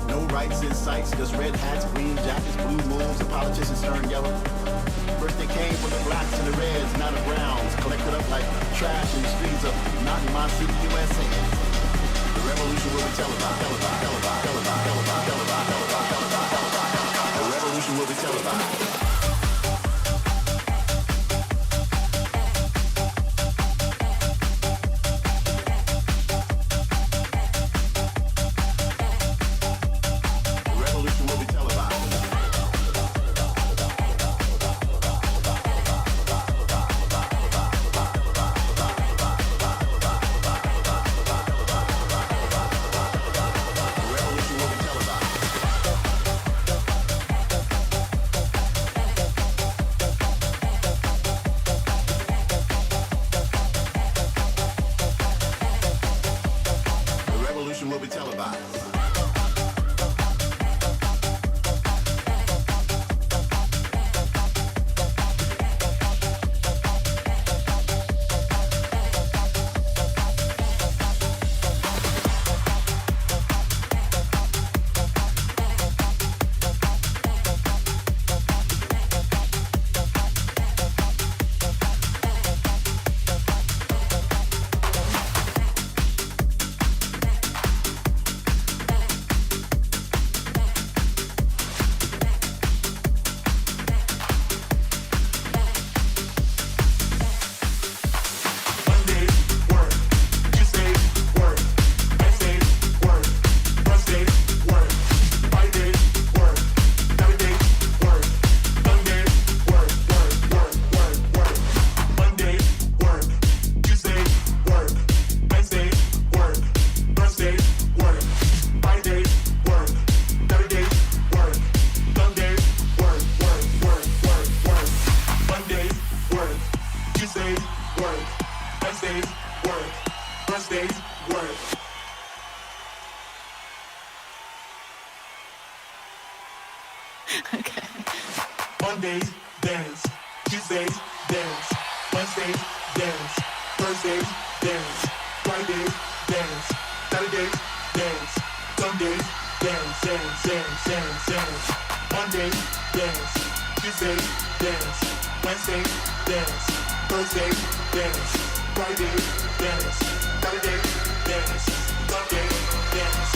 No rights in sights, just red hats, green jackets, blue moons, and politicians turn yellow. First they came for the blacks and the reds, now the browns, collected up like trash in the streets of not in my city, USA. The revolution will be televised, televised, televised, televised, televised, televised, televised, televised, televised. The revolution will be televised. Will be televised. Mondays, dance. Tuesdays, dance. Wednesdays, dance. Thursdays, dance. Fridays, dance. Saturdays, dance. Sundays, dance, dance, dance, dance, dance. Mondays, dance. Tuesdays, dance. Wednesdays, dance. Thursdays, dance. Fridays, dance. Saturdays, dance. Sundays, dance.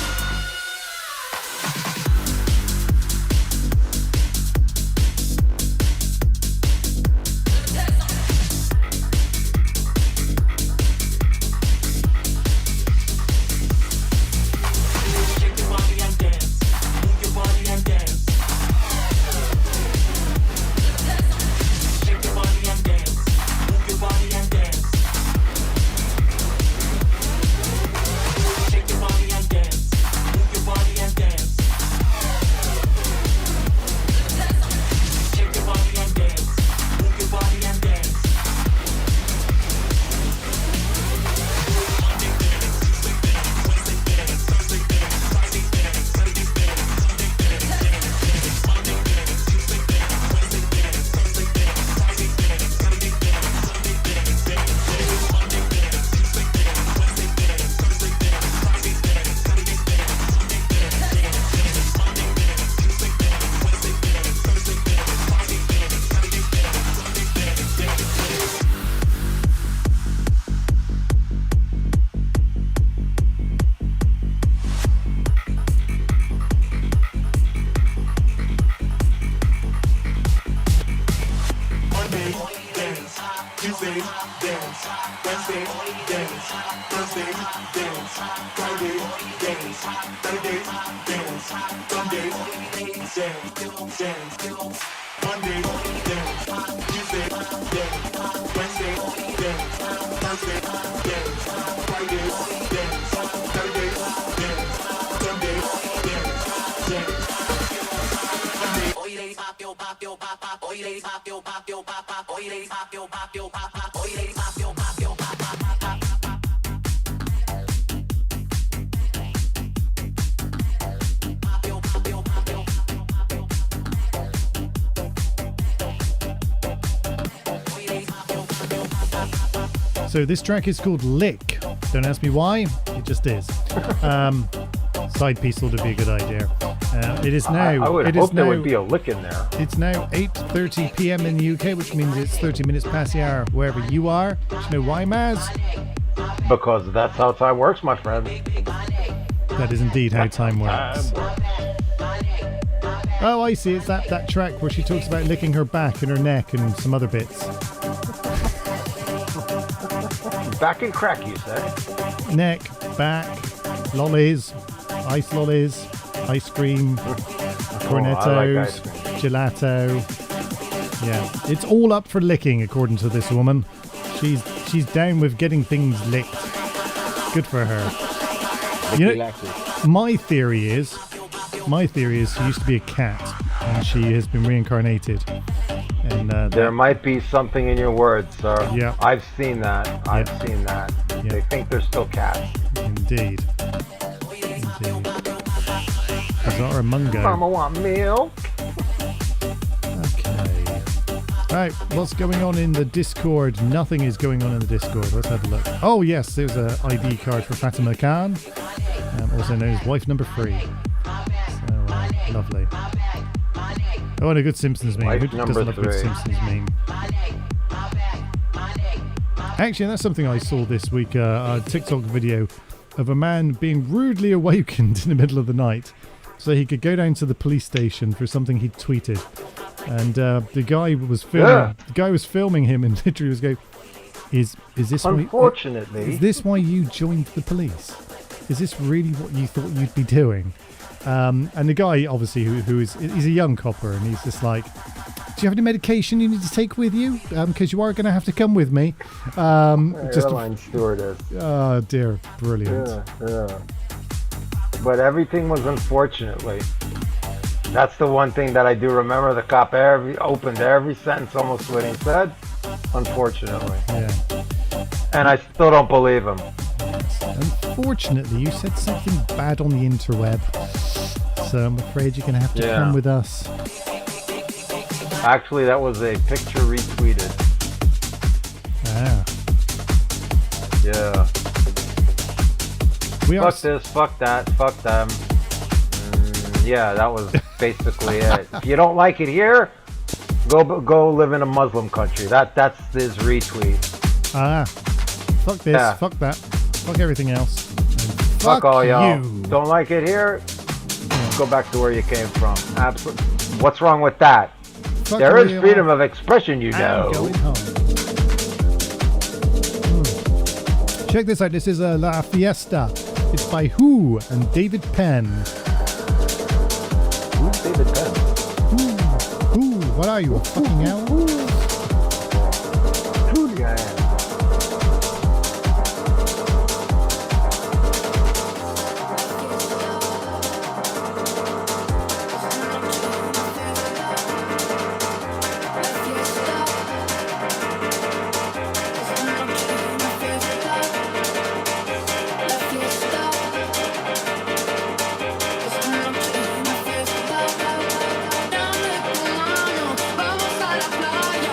So this track is called Lick. Don't ask me why, it just is. Side piece thought it'd be a good idea. It is now. I would it hope is there now, would be a lick in there. It's now 8:30 p.m. in the UK, which means it's 30 minutes past the hour wherever you are. Do you know why, Maz? Because that's how time works, my friend. That is indeed how time works. Oh, I see. It's that track where she talks about licking her back and her neck and some other bits. Back and crack, you say? Neck, back, lollies, ice lollies, ice cream, cornettos, gelato. Yeah, it's all up for licking, according to this woman. She's down with getting things licked. Good for her. You know, my theory is she used to be a cat and she has been reincarnated. And there might be something in your words, sir. Yeah. I've seen that. I've seen that. Yeah. They think they're still cats. Indeed. Bizarre Mungo. Mama want milk. Okay. Right, what's going on in the Discord? Nothing is going on in the Discord. Let's have a look. Oh yes, there's an ID card for Fatima Khan, also known as wife number 3. So lovely. Oh, and a good Simpsons meme. Who doesn't love a good Simpsons meme? Actually, that's something I saw this week, a TikTok video of a man being rudely awakened in the middle of the night so he could go down to the police station for something he'd tweeted. And the guy was filming him and literally was going, is this Unfortunately, is this why you joined the police? Is this really what you thought you'd be doing? And the guy, obviously, he's a young copper, and he's just like, do you have any medication you need to take with you? Because you are going to have to come with me. Just airline stewardess. Oh, dear. Brilliant. Yeah. But everything was unfortunately. That's the one thing that I do remember. The cop opened every sentence almost what he said. Unfortunately. Yeah. And I still don't believe him. Unfortunately, you said something bad on the interweb. So I'm afraid you're going to have to come with us. Actually, that was a picture retweeted. Ah. Yeah. Fuck this, fuck that, fuck them. Yeah, that was basically it. If you don't like it here, go live in a Muslim country. That's his retweet. Ah. Fuck this, fuck that, fuck everything else. Fuck all y'all. You. Don't like it here? Go back to where you came from. Absolutely. What's wrong with that? Fuck there is freedom of expression, you know. Going home. Check this out. This is La Fiesta. It's by Who and David Penn. Who's David Penn? Who? What are you, a fucking owl? Who the guy? Vamos a la playa.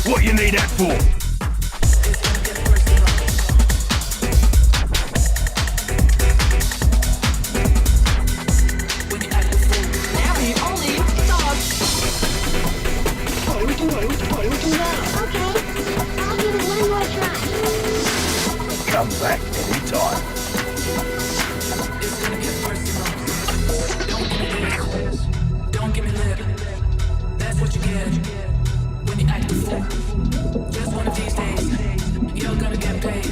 What you need that for? Come back anytime. Don't give me lip. That's what you get when you act the fool. Just one of these days, you're gonna get paid.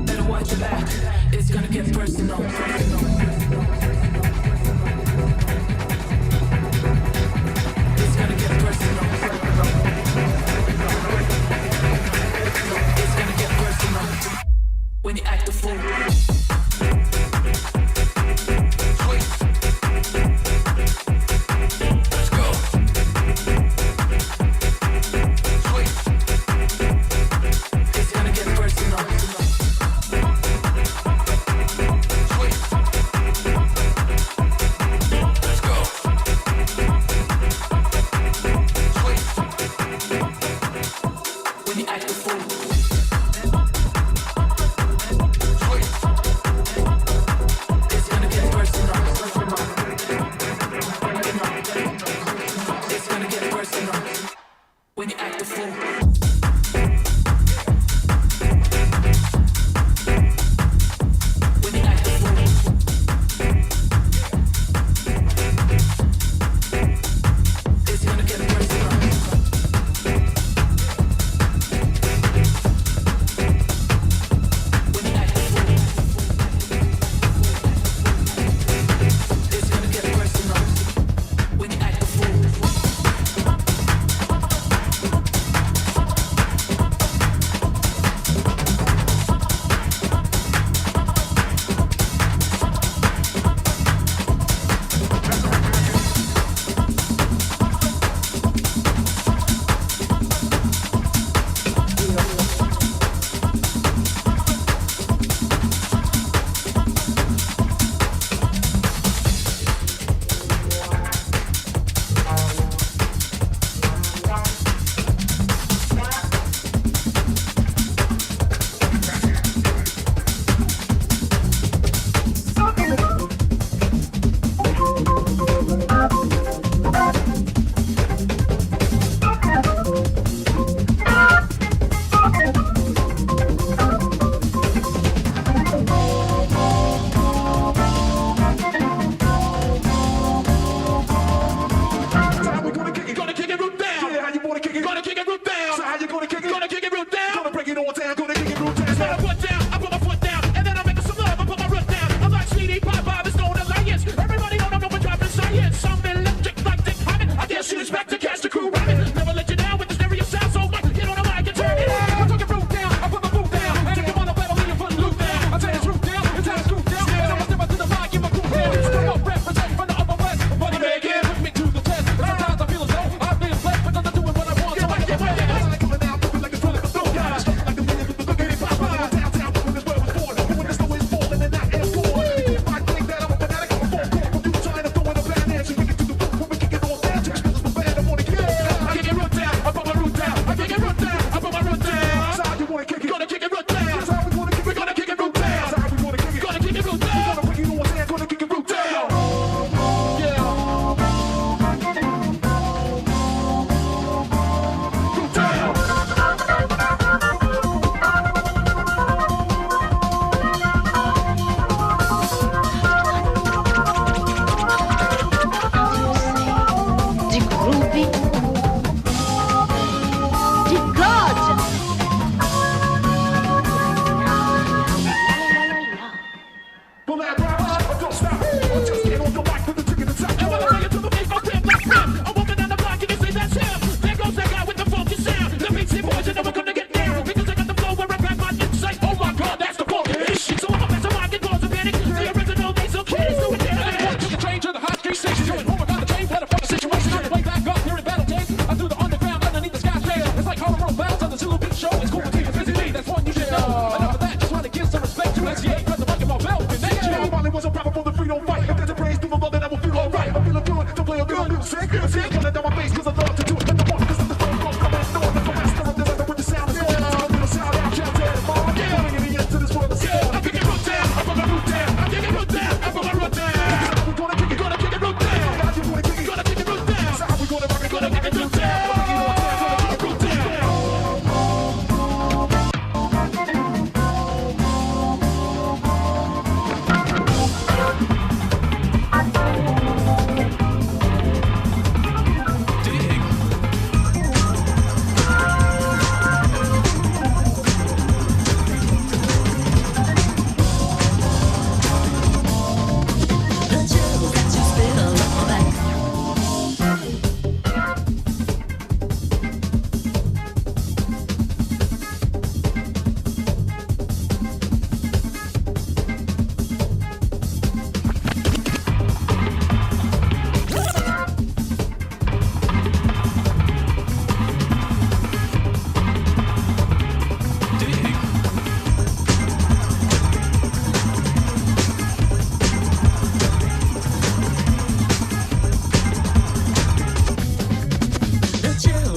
Better watch your back. It's gonna get personal. It's gonna get personal. It's gonna get personal when you act the fool. Sick, coming down my face 'cause I love to do it. Let the one, 'cause the phone calls coming, no one, the master of this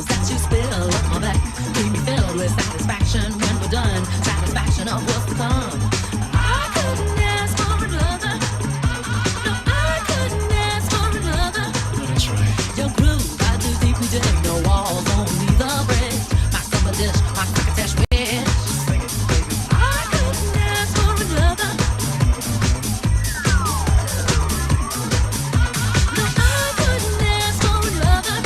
bubbles that you spill up my back. Leave me filled with satisfaction when we're done. Satisfaction of what's to come. I couldn't ask for another. No, I couldn't ask for another. Oh, that's right. Your groove, I do deeply dig. No walls, only the bridge. My summer dish, my crocketesh wish. I couldn't ask for another. No, I couldn't ask for another.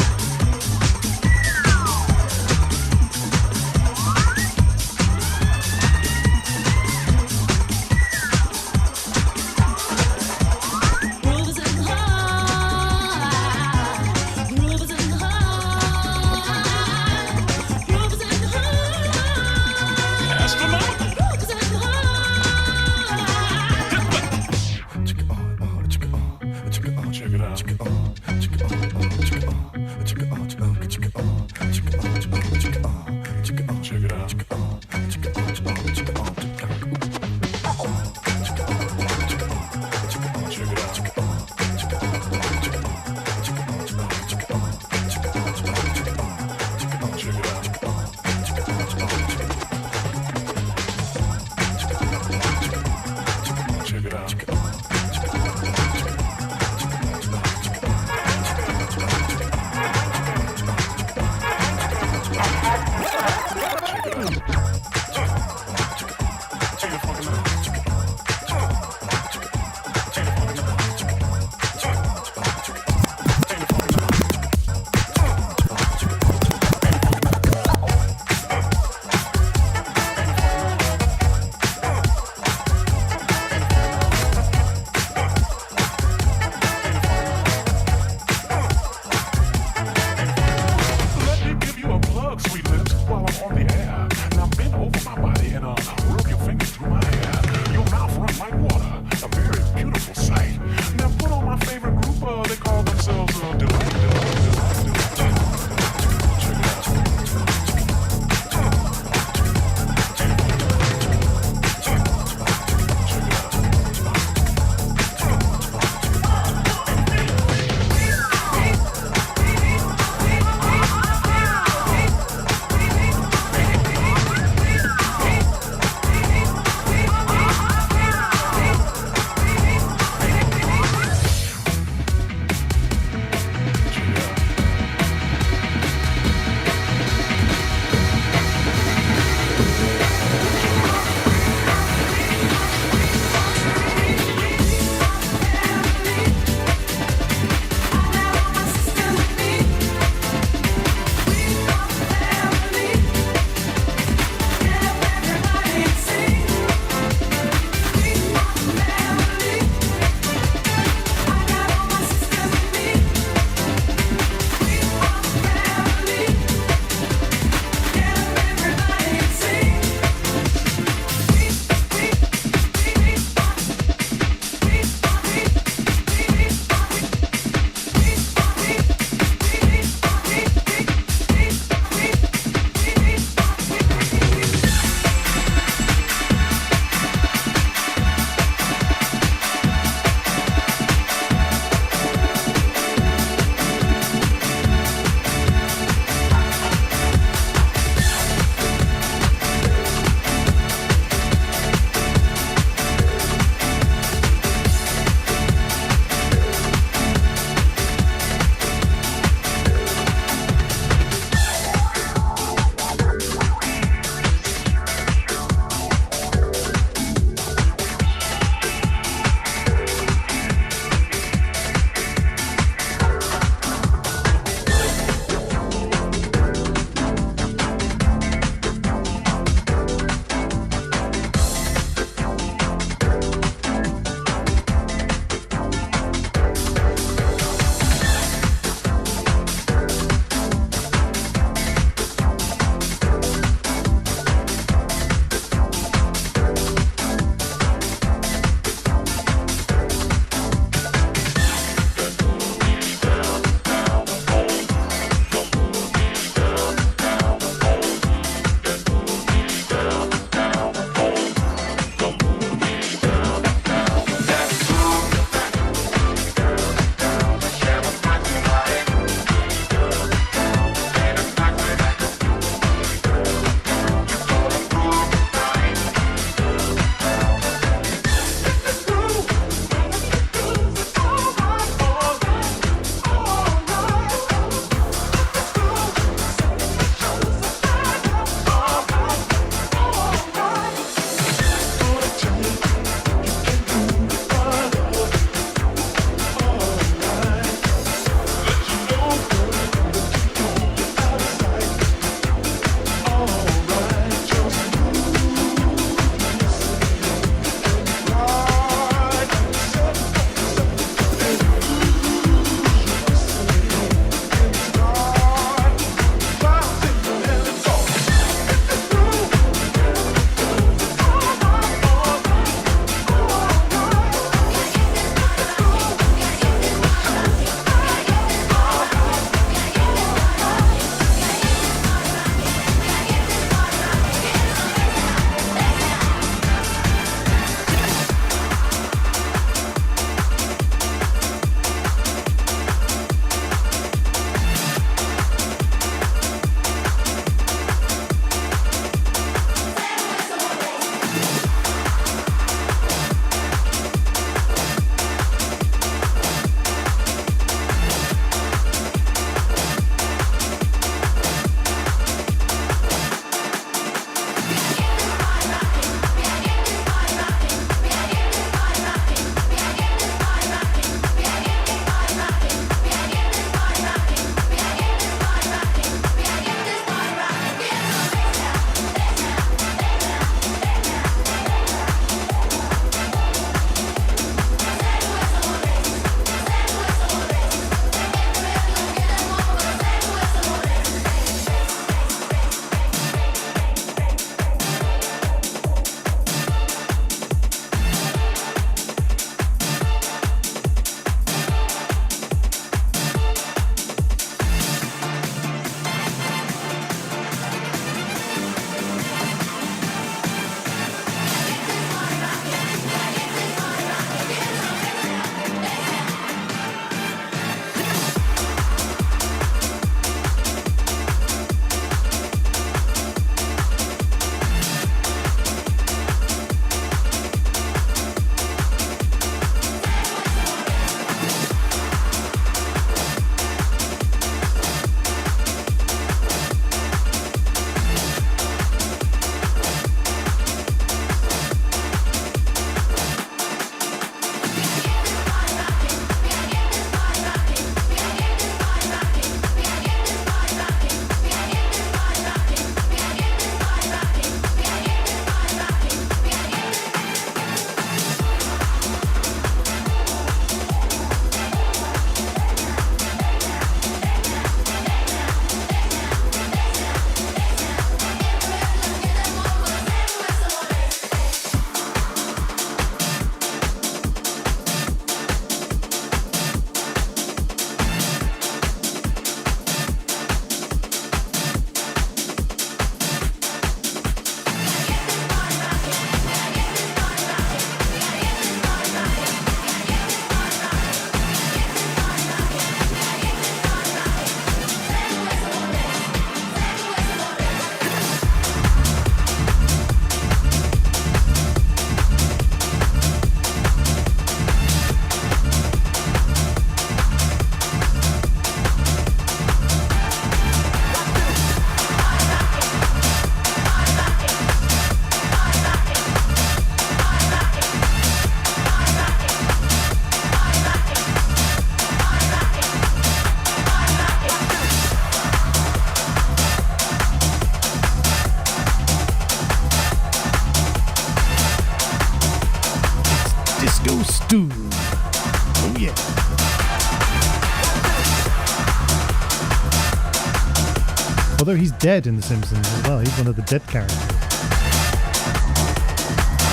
Although he's dead in The Simpsons as well. He's one of the dead characters.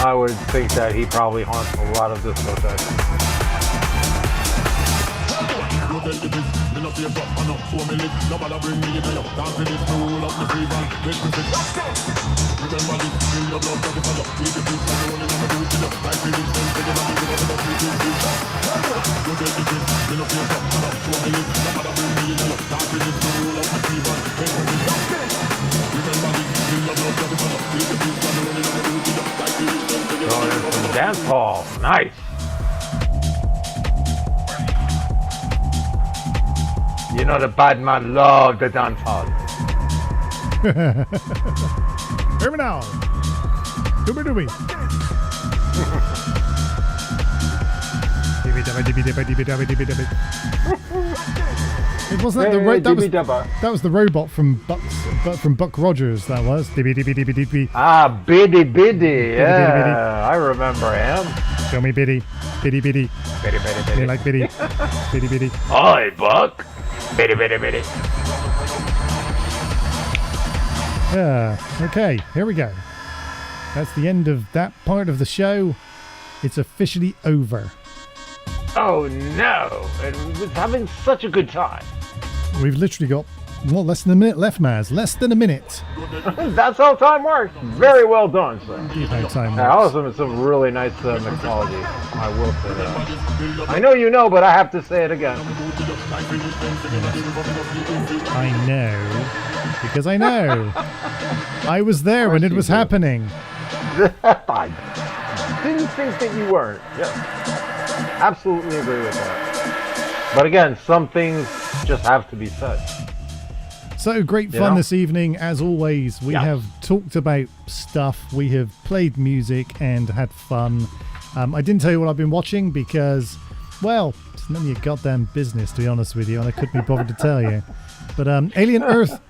I would think that he probably haunts a lot of discotheques. Oh, there's some dance hall. Nice. You know the bad man love the dance hall. Hear me now. Dooby dooby. It wasn't that that was the robot from Buck Rogers. That was dibby dibby dibby dibby. Ah, Biddy Biddy. Yeah, Biddy. I remember him. Show me Biddy, Biddy Biddy. Biddy Biddy Biddy. You like Biddy, Biddy Biddy. Hi, Buck. Biddy Biddy Biddy. Yeah. Okay. Here we go. That's the end of that part of the show. It's officially over. Oh no! It was having such a good time. We've literally got less than a minute left, Maz. Less than a minute. That's how time works. Very well done, sir. How time Yeah, works. also some really nice mixology. I will say that. I know you know, but I have to say it again. I know. Because I know. I was there when it was happening. I didn't think that you weren't. Yes. Absolutely agree with that. But again, some things just have to be said. So great fun this evening. As always, we have talked about stuff. We have played music and had fun. I didn't tell you what I've been watching because, well, it's none of your goddamn business, to be honest with you, and I couldn't be bothered to tell you. But Alien Earth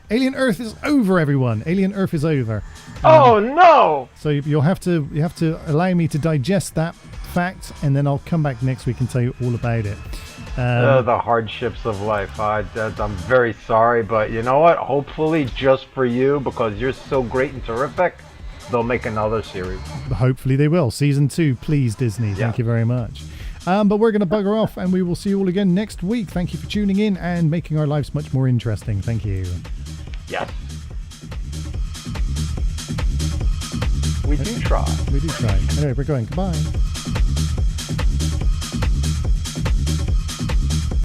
is over, everyone. Alien Earth is over. Oh no! So you have to allow me to digest that fact, and then I'll come back next week and tell you all about it. The hardships of life. I'm very sorry, but you know what? Hopefully, just for you, because you're so great and terrific, they'll make another series. Hopefully they will. Season 2, please, Disney. Thank you very much. But we're going to bugger off, and we will see you all again next week. Thank you for tuning in and making our lives much more interesting. Thank you. Yes. We do try. We do try. Anyway, we're going. Goodbye.